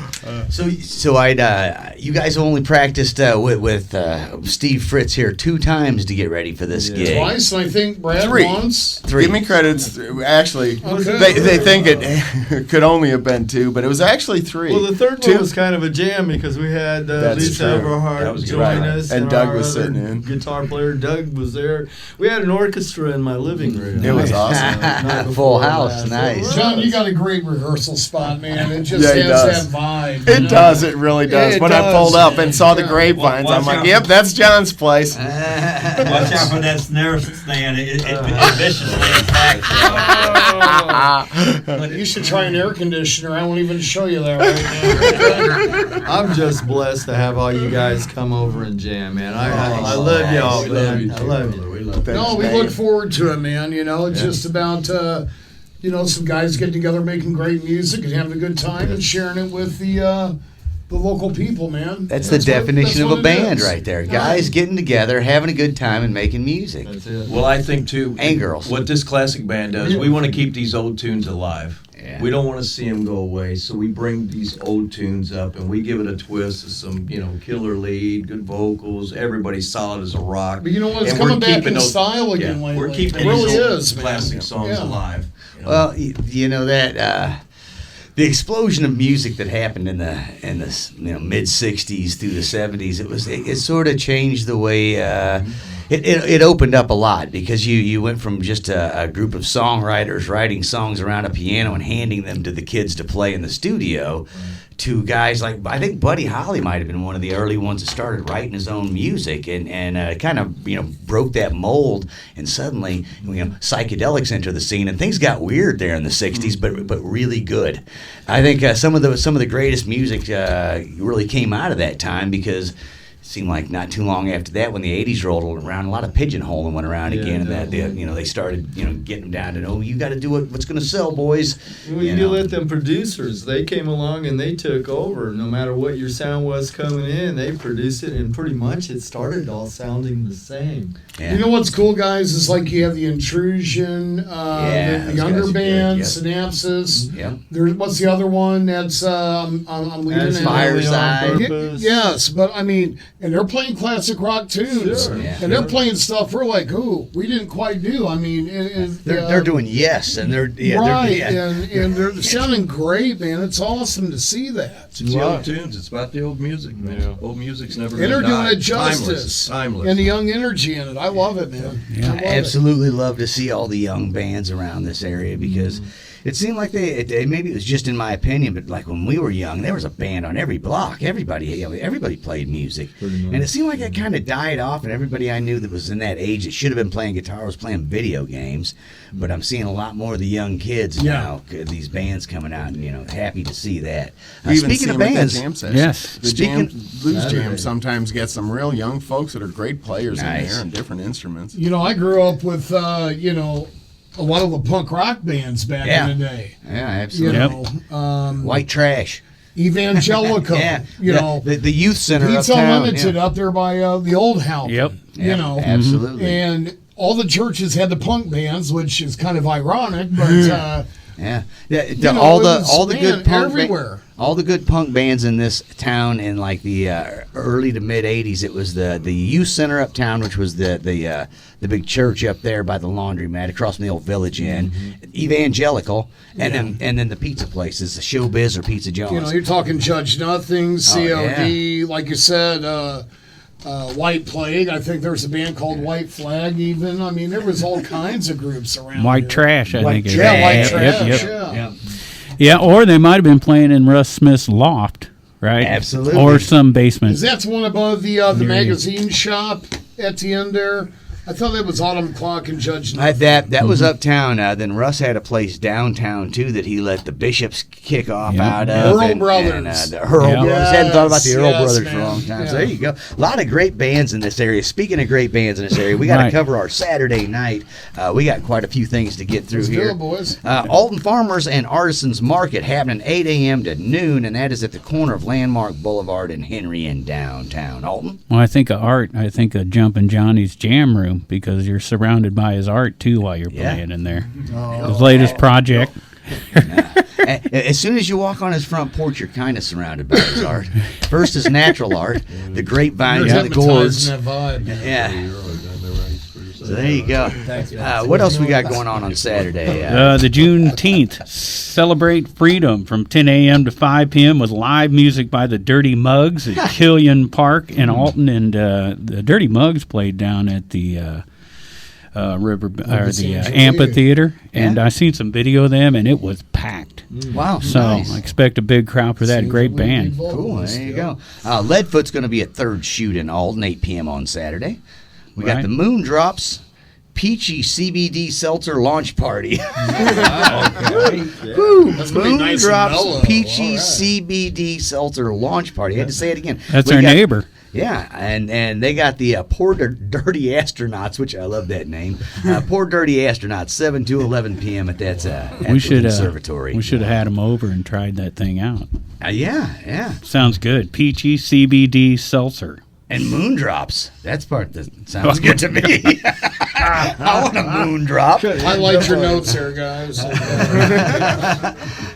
So you guys only practiced with Steve Fritz here 2 times to get ready for this gig. Twice, and I think Brad 3. once. 3. Give me credits. Actually, Okay. they think it could only have been 2, but it was actually 3. Well, the third one was kind of a jam because we had That's Lisa true. Everhart That was join right. us, And Doug our was other sitting in. guitar player Doug was there. We had an orchestra in my living room. It was awesome. Night Full before house, last. nice. John, you got a great rehearsal spot, man. It just Yeah, he has does. that vibe. It does. It really does. It When I does. pulled up and saw the grapevines, Watch I'm like, out. "Yep, that's John's place." Watch out for that snare stand. It viciously attacks you. You should try an air conditioner. I won't even show you that right now. I'm just blessed to have all you guys come over and jam, man. I love y'all, We love you man. I too, love brother. you. We love you. No, we look forward to it, man. You know, it's just about, some guys getting together, making great music and having a good time and sharing it with the local people, man. That's the what- definition that's of a what it band is. right there. Guys getting together, having a good time, and making music. That's it. Well, I think too, And girls. what this classic band does, we want to keep these old tunes alive. Yeah. We don't want to see them go away, so we bring these old tunes up and we give it a twist of some, killer lead, good vocals. Everybody's solid as a rock. But you know what? It's And we're coming back keeping in those- style again yeah, lately. we're keeping It really these old is, man. classic songs Yeah. alive. Well, you know that the explosion of music that happened in the mid '60s through the '70s, it sort of changed the way. It opened up a lot because you went from just a group of songwriters writing songs around a piano and handing them to the kids to play in the studio, to guys like, I think Buddy Holly might have been one of the early ones that started writing his own music and kind of broke that mold, and suddenly psychedelics enter the scene and things got weird there in the '60s, but really good. I think some of the greatest music really came out of that time because it seemed like not too long after that, when the '80s rolled around, a lot of pigeonholing went around again, and that they started getting down to, you got to do what's going to sell, boys. Well, you let them producers, they came along and they took over. No matter what your sound was coming in, they produced it, and pretty much it started all sounding the same. Yeah. You know what's cool, guys, is like you have the Intrusion, the those younger guys are good, bands, yes. Synapses. Yeah. There's what's the other one? That's I'm leaving That's it. Fireside. Yes, but I mean, and they're playing classic rock tunes, Sure. Yeah. and they're playing stuff we're like, ooh, we didn't quite do. I mean, They're doing yes, and they're right, yeah. and they're sounding great, man. It's awesome to see that. It's the old tunes. It's about the old music, man. Yeah. Old music's never And gonna they're doing die. it justice, Timeless. and the young energy in it. I love it, man. I love I absolutely love to see all the young bands around this area because it seemed like maybe it was just in my opinion, but like when we were young, there was a band on every block. Everybody played music, and it seemed like it kind of died off. And everybody I knew that was in that age that should have been playing guitar was playing video games. But I'm seeing a lot more of the young kids now. These bands coming out, and happy to see that. We even Speaking see of 'em at that bands, jam session. Yes. The blues jam sometimes gets some real young folks that are great players in Nice. there and different instruments. I grew up with a lot of the punk rock bands back in the day. yeah, You absolutely. know, White Trash. Evangelical. Yeah. the youth center Pizza uptown. Unlimited up there by the old Halpin. Yep. You know, absolutely. and all the churches had the punk bands, which is kind of ironic, but Yeah, know, it was, all the good punk everywhere. all the good punk bands in this town in like the early to mid '80s. It was the youth center uptown, which was the big church up there by the laundromat across from the old Village Inn, Evangelical, and then the pizza places, the Showbiz or Pizza Jones. you're talking Judge Nothing, COD, like you said. White Plague. I think there's a band called White Flag. Even there was all kinds of groups around. White here. Trash, I think. Yeah, White Yep, Trash. yep. Yeah. Yeah, or they might have been playing in Russ Smith's loft, right? Absolutely. Or some basement. Is that one above the magazine shop at the end there? I thought that was Autumn Clock and Judge Nothing. That was uptown. Then Russ had a place downtown too that he let the Bishops kick off out of. Earl Brothers. And, the Earl Yeah. Brothers. Hadn't thought about the Earl Yes, Brothers man. for a long time. Yeah. So there you go. A lot of great bands in this area. Speaking of great bands in this area, we got to Right. cover our Saturday night. We got quite a few things to get through Let's do here. it, boys. Alton Farmers and Artisans Market happening 8 a.m. to noon, and that is at the corner of Landmark Boulevard and Henry in downtown. Alton? Well, I think of art. I think of Jumpin' Johnny's Jam Room because you're surrounded by his art too while you're playing in there. His latest project. As soon as you walk on his front porch, you're kind of surrounded by his art. First is natural art, the grapevines and the gourds. That vibe. Yeah. So there you go. What else we got going on Saturday? The Juneteenth Celebrate Freedom from 10 a.m. to 5 p.m. with live music by the Dirty Mugs at Killian Park in Alton, and the Dirty Mugs played down at the Amphitheatre, and I seen some video of them, and it was packed. Wow! So nice. I expect a big crowd for that. Seems Great like we band. need vocals. Cool. There you go. Leadfoot's going to be at Third Shoot in Alton, 8 p.m. on Saturday. We got Right. the Moondrops Peachy CBD Seltzer launch party. Woo! That's gonna be nice and mellow. Moondrops Peachy All right. CBD Seltzer launch party. I had to say it again. That's We our got- neighbor. Yeah, and they got the Poor Dirty Astronauts, which I love that name. Poor Dirty Astronauts, 7 to 11 p.m. at at We the should Conservatory. we should have had them over and tried that thing out. Yeah. Sounds good. Peachy CBD seltzer. And Moondrops. That's part that sounds good to me. I want a Moondrop. Highlight your notes here, guys.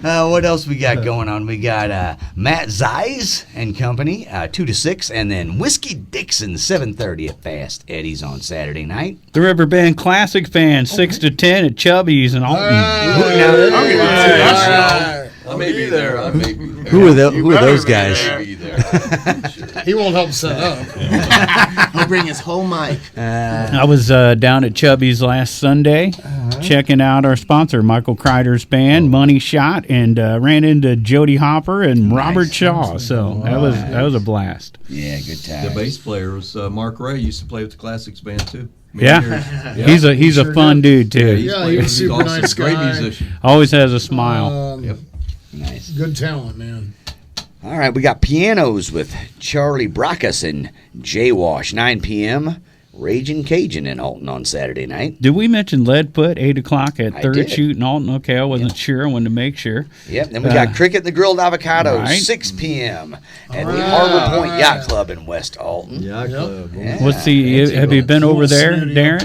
What else we got going on? We got Matt Zeiss and Company, 2 to 6, and then Whiskey Dixon, 7:30 at Fast Eddie's on Saturday night. The Riverbend Classic fans, 6 to 10 at Chubby's in Alton. I may be there. I may be there. Who are those guys? I may be there. He won't help set up. He'll bring his whole mic. I was down at Chubby's last Sunday, checking out our sponsor, Michael Crider's band, Money Shot, and ran into Jody Hopper and Robert Shaw. So that was a blast. Yeah, good The time. bass player was Mark Ray. Used to play with the Classics band too. Yeah, Years. he's a fun dude too. Yeah, he was a super awesome. nice Great guy. musician. Always has a smile. Nice. Good talent, man. All right, we got pianos with Charlie Brockus and Jaywash, 9 p.m. Ragin' Cajun in Alton on Saturday night. Did we mention Leadfoot, 8 o'clock at I Third did. Shoot in Alton? Okay, I wasn't sure. I wanted to make sure. Yep, then we got Cricket and the Grilled Avocado, right. 6 p.m. at the Harbor Point Yacht Club in West Alton. Yeah, club. Yeah. What's the? Have you been over there, Darren?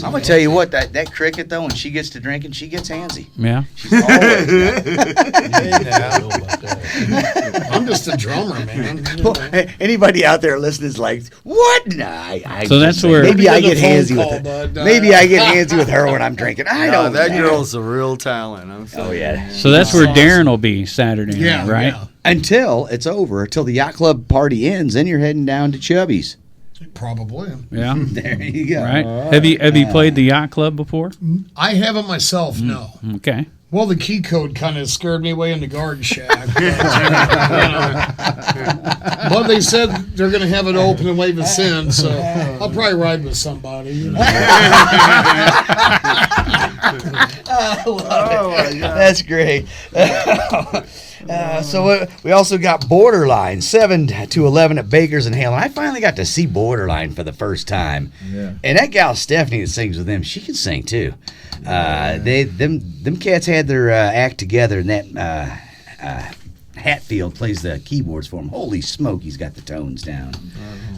I'm going to tell you what, that Cricket, though, when she gets to drinking, she gets handsy. Yeah. She's always I'm just a drummer, man. Anybody out there listening is like, what? Nah, I So that's where- maybe I Get a get phone handsy call, with bud. her. Maybe I get handsy with her when I'm drinking. I No, don't that know. girl's a real talent. I'm Oh, yeah. So that's where Darren will be Saturday Yeah, night, right? yeah. Until it's over, until the yacht club party ends, then you're heading down to Chubby's. Probably. Yeah. There you go. Right. Have you played the yacht club before? I haven't myself, no. Okay. Well, the key code kind of scared me away in the garden shack. But they said they're going to have it open and wave us in, so I'll probably ride with somebody. You know. That's great. So we also got Borderline, 7 to 11 at Baker's and Hale. And I finally got to see Borderline for the first time. Yeah. And that gal Stephanie that sings with them, she can sing too. Them cats had their act together, and that Hatfield plays the keyboards for him. Holy smoke, he's got the tones down.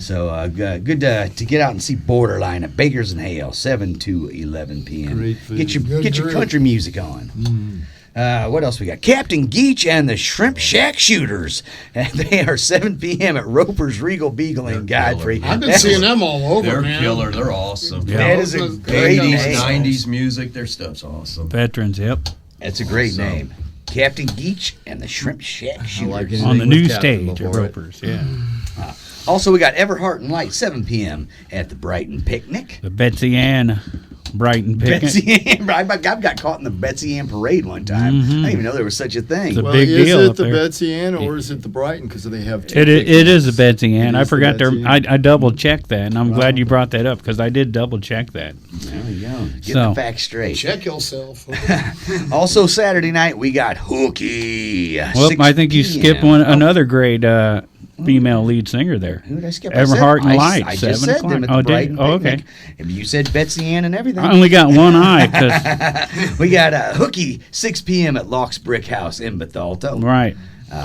So good to get out and see Borderline at Baker's and Hale, 7 to 11 p.m. Great food. Get your Good group. country music on. What else we got? Captain Geach and the Shrimp Shack Shooters. And they are 7 p.m. at Roper's Regal Beagle in Godfrey. I've been seeing them all over, They're man. killer. They're awesome. That is a great 80s, name. 90s music. Their stuff's awesome. Veterans, yep. That's a great So- name. Captain Geach and the Shrimp Shack Shooters. like it. On the Anything new with Captain stage at before it. Ropers, yeah. Also, we got Everhart and Light, 7 p.m. at the Brighton Picnic. The Betsy Ann Brighton picnic. Betsy Ann, I got caught in the Betsy Ann parade one time. I didn't even know there was such a thing. It's a Well, big is deal it up the there. Betsy Ann or is it the Brighton? Because they have two It is a picnics. Betsy Ann. It I is the forgot Betsy to. Ann. I double checked that, and I'm glad you brought that up because I did double check that. There you go. Get So- the facts straight. Check yourself. Also, Saturday night, we got Hooky. Well, 6 I think you p.m. skipped another great female lead singer there. Who did I skip? Everhart and Light, I just 7 said them at o'clock. the Oh, did Brighton you? Oh, okay. Picnic. And you said Betsy Ann and everything. I only got one eye because We got Hooky, 6 p.m. at Locke's Brickhouse in Bethalto. right.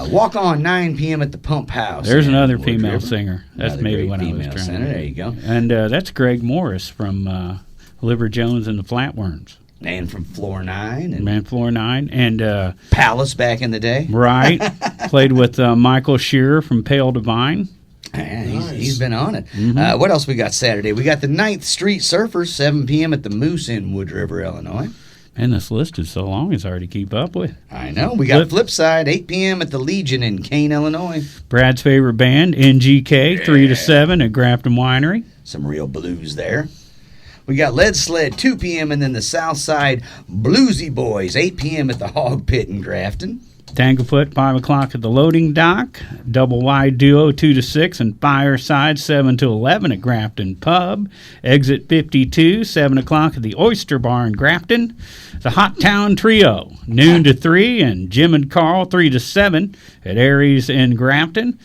Walk on, 9 p.m. at the Pump House. There's in another Wood female River. singer. That's Another maybe great what I was female trying singer. to. There you go. And that's Greg Morris from Liver Jones and the Flatworms. Man from Floor 9. And Man Floor 9. And Palace back in the day. right. Played with Michael Shearer from Pale Divine. Man, he's been on it. What else we got Saturday? We got the 9th Street Surfers, 7 p.m. at the Moose in Wood River, Illinois. And this list is so long, it's hard to keep up with. I know. We got Flipside, 8 p.m. at the Legion in Kane, Illinois. Brad's favorite band, NGK, 3 to 7 at Grafton Winery. Some real blues there. We got Lead Sled, 2 p.m., and then the Southside Bluesy Boys, 8 p.m. at the Hog Pit in Grafton. Tanglefoot, 5 o'clock at the Loading Dock. Double Wide Duo, 2 to 6, and Fireside, 7 to 11 at Grafton Pub. Exit 52, 7 o'clock at the Oyster Bar in Grafton. The Hot Town Trio, noon to 3, and Jim and Carl, 3 to 7 at Aries in Grafton.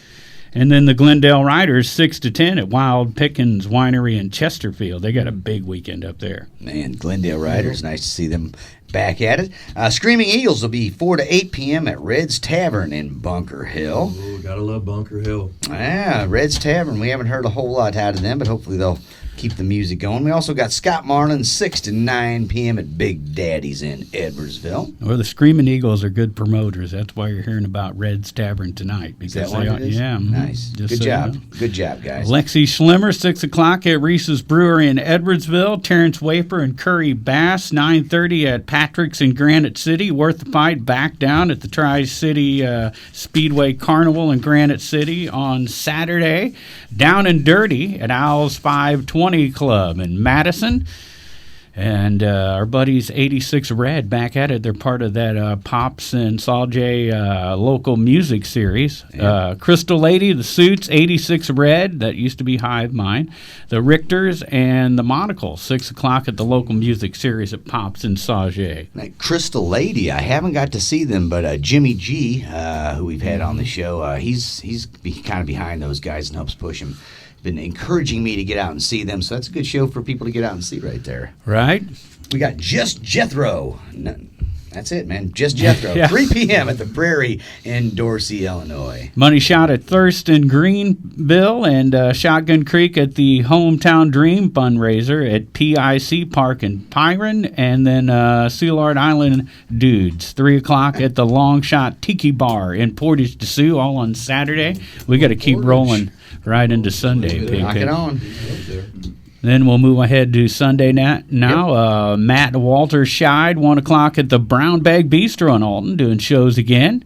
And then the Glendale Riders, 6 to 10 at Wild Pickens Winery in Chesterfield. They got a big weekend up there. Man, Glendale Riders, nice to see them back at it. Screaming Eagles will be 4 to 8 p.m. at Red's Tavern in Bunker Hill. Ooh, gotta love Bunker Hill. Yeah, Red's Tavern. We haven't heard a whole lot out of them, but hopefully they'll keep the music going. We also got Scott Marlin, 6 to 9 p.m. at Big Daddy's in Edwardsville. Well, the Screaming Eagles are good promoters. That's why you're hearing about Red's Tavern tonight. Is that what it is? Yeah. Nice. Just Good so job. you know. Good job, guys. Lexi Schlimmer, 6 o'clock at Reese's Brewery in Edwardsville. Terrence Wafer and Curry Bass, 9:30 at Patrick's in Granite City. Worth the Fight back down at the Tri-City Speedway Carnival in Granite City on Saturday. Down and Dirty at Owl's 520 Club in Madison. And our buddies 86 Red back at it. They're part of that Pops and Saul J local music series. Yeah. Crystal Lady, the Suits, 86 Red. That used to be Hive Mind. The Richters and the Monocle, 6 o'clock at the local music series at Pops and Saul J. That Crystal Lady, I haven't got to see them, but Jimmy G, who we've had on the show, he's kind of behind those guys and helps push them. Been encouraging me to get out and see them, so that's a good show for people to get out and see right there. Right? We got Just Jethro. No, that's it, man. Just Jethro. Yeah. 3 p.m. at the Prairie in Dorsey, Illinois. Money shot at Thirst in Greenville and Shotgun Creek at the Hometown Dream fundraiser at PIC Park in Pyron. And then Sealard Island Dudes, 3 o'clock at the Long Shot Tiki Bar in Portage de Sioux, all on Saturday. We got to keep rolling right into Sunday. Knock it on. Then we'll move ahead to Sunday now. Yep. Matt Walter Scheid, 1 o'clock at the Brown Bag Bistro in Alton, doing shows again.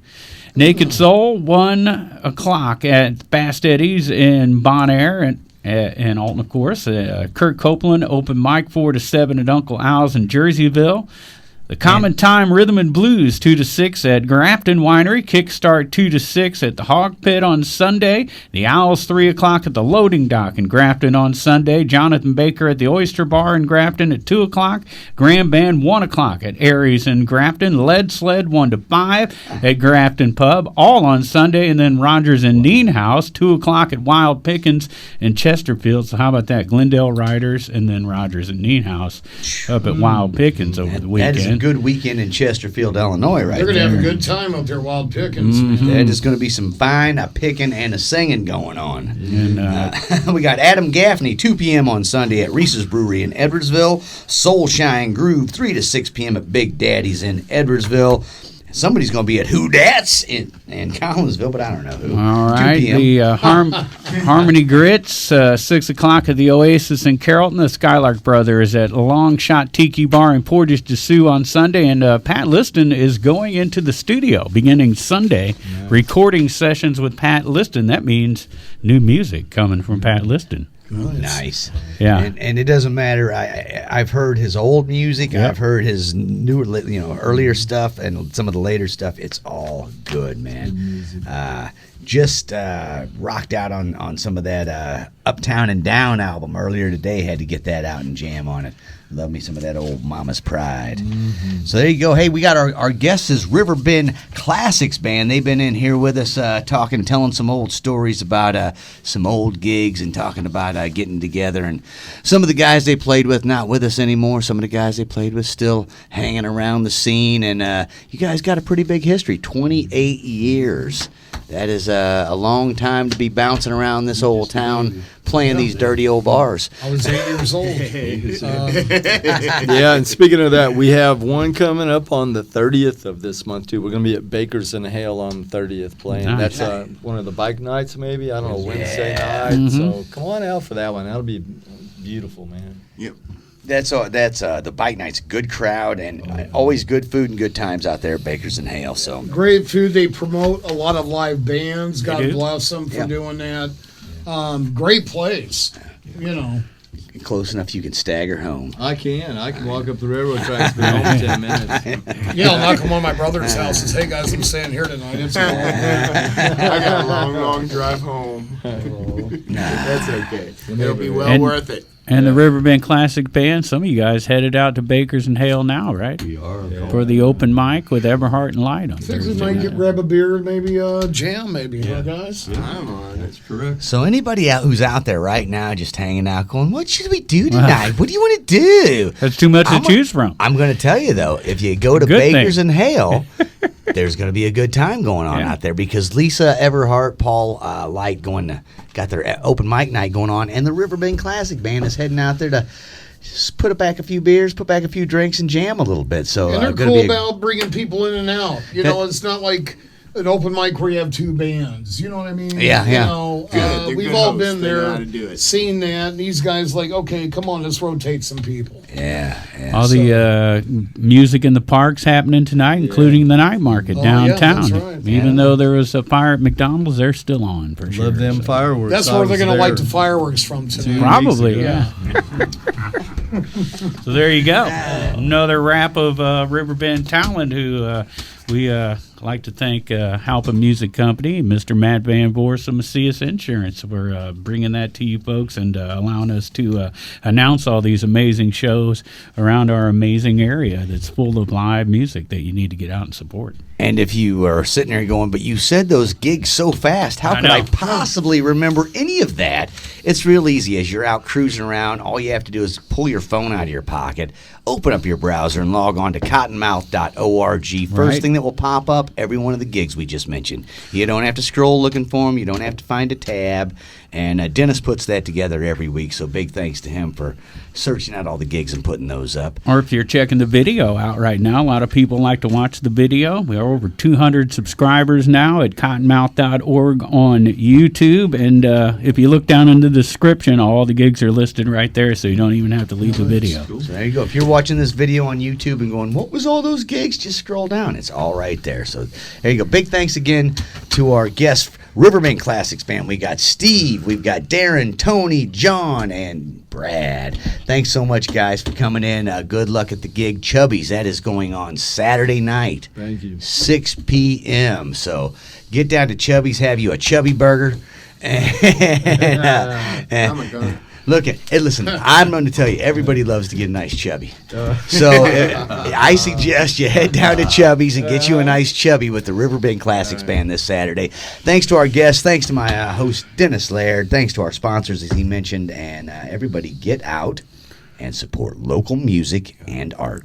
Naked Soul, 1 o'clock at Fast Eddie's in Bon Air and Alton, of course. Kurt Copeland, open mic 4 to 7 at Uncle Al's in Jerseyville. The Common Time Rhythm and Blues, 2 to 6 at Grafton Winery. Kickstart 2 to 6 at the Hog Pit on Sunday. The Owls, 3 o'clock at the Loading Dock in Grafton on Sunday. Jonathan Baker at the Oyster Bar in Grafton at 2 o'clock. Grand Band, 1 o'clock at Aries in Grafton. Lead Sled, 1 to 5 at Grafton Pub, all on Sunday. And then Rogers and Dean House, 2 o'clock at Wild Pickens in Chesterfield. So how about that? Glendale Riders and then Rogers and Dean House up at Wild Pickens over the weekend. That is a good weekend in Chesterfield, Illinois, right They're going to there. have a good time up there, Wild Pickens. That is going to be some fine picking and a singing going on. And we got Adam Gaffney, 2 p.m. on Sunday at Reese's Brewery in Edwardsville. Soulshine Groove, 3 to 6 p.m. at Big Daddy's in Edwardsville. Somebody's going to be at Who Dat's in Collinsville, but I don't know who. All 2 right, p.m. the Harmony Grits, 6 o'clock at the Oasis in Carrollton. The Skylark Brothers at Long Shot Tiki Bar in Portage de Sioux on Sunday. And Pat Liston is going into the studio beginning Sunday, recording sessions with Pat Liston. That means new music coming from Pat Liston. Nice. Yeah. And it doesn't matter. I've heard his old music. Yep. I've heard his newer, earlier stuff and some of the later stuff. It's all good, man. Just rocked out on some of that Uptown and Down album earlier today. Had to get that out and jam on it. Love me some of that old Mama's Pride. So there you go. Hey, we got our guests is Riverbend Classics Band. They've been in here with us telling some old stories about some old gigs and talking about getting together. And some of the guys they played with not with us anymore. Some of the guys they played with still hanging around the scene. And you guys got a pretty big history, 28 years That is a long time to be bouncing around this old town playing these dirty old bars. I was 8 years old. Yeah, and speaking of that, we have one coming up on the 30th of this month, too. We're going to be at Baker's and Hale on the 30th playing. Nice. That's one of the bike nights, maybe. I don't know, Wednesday night. So come on out for that one. That'll be beautiful, man. Yep. That's the bike nights. Good crowd and always good food and good times out there at Baker's and Hale. So Great food. They promote a lot of live bands. God do. bless them for Yeah. doing that. Great place. You know. close enough you can stagger home. I can walk up the railroad tracks for home in 10 minutes. Yeah, I'll knock on one of my brother's houses. Hey guys, I'm staying here tonight. It's cool. I got a long drive home. That's okay. It'll be well worth it. And the Riverbend Classic Band, some of you guys headed out to Baker's and Hale now, right? We are. For the open mic with Everhart and Light on I think we Thursday might night. grab a beer, maybe a jam, maybe, huh, guys? I'm on it. That's correct. So anybody who's out there right now just hanging out going, what should we do tonight? What do you want to do? That's too much to choose from. I'm going to tell you, though, if you go to Good Baker's thing. and Hale, there's going to be a good time going on out there because Lisa, Everhart, Paul, Light got their open mic night going on, and the Riverbend Classic Band is heading out there to just put back a few beers, put back a few drinks, and jam a little bit. So And they're gonna cool be about bringing people in and out. You know, it's not like an open mic where you have two bands. You know what I mean? Yeah, You yeah. know, Good. They're we've good all hosts. been They know there, how to do it. seen that. And these guys like, okay, come on, let's rotate some people. yeah. All the music in the parks happening tonight, including the night market Oh, yeah, downtown. that's right. Even though there was a fire at McDonald's, they're still on for sure. Love them So- fireworks. That's I where they're was going to light there. the fireworks from tonight. Probably, weeks ago. yeah. So there you go. Another wrap of Riverbend talent who we like to thank Halpin Music Company, Mr. Matt Van Voorhis of Macias Insurance for bringing that to you folks and allowing us to announce all these amazing shows around our amazing area that's full of live music that you need to get out and support. And if you are sitting there going, but you said those gigs so fast, how I could I know. possibly remember any of that? It's real easy. As you're out cruising around, all you have to do is pull your phone out of your pocket, open up your browser, and log on to cottonmouth.org. First Right. thing that will pop up, every one of the gigs we just mentioned. You don't have to scroll looking for them. You don't have to find a tab. And Dennis puts that together every week, so big thanks to him for searching out all the gigs and putting those up. Or if you're checking the video out right now, a lot of people like to watch the video. We are over 200 subscribers now at cottonmouth.org on YouTube. And if you look down in the description, all the gigs are listed right there, so you don't even have to leave the video. So there you go. If you're watching this video on YouTube and going, what was all those gigs? Just scroll down. It's all right there. So there you go. Big thanks again to our guests, Riverbend Classics Band. We got Steve, we've got Darren, Tony, John, and Brad. Thanks so much, guys, for coming in. Good luck at the gig. Chubby's, that is going on Saturday night. Thank you. 6 p.m. So get down to Chubby's, have you a Chubby burger. I'm a gunner. Look, hey, listen, I'm going to tell you, everybody loves to get a nice chubby. So I suggest you head down to Chubby's and get you a nice chubby with the Riverbend Classics Band this Saturday. Thanks to our guests. Thanks to my host, Dennis Laird. Thanks to our sponsors, as he mentioned. And everybody get out and support local music and art.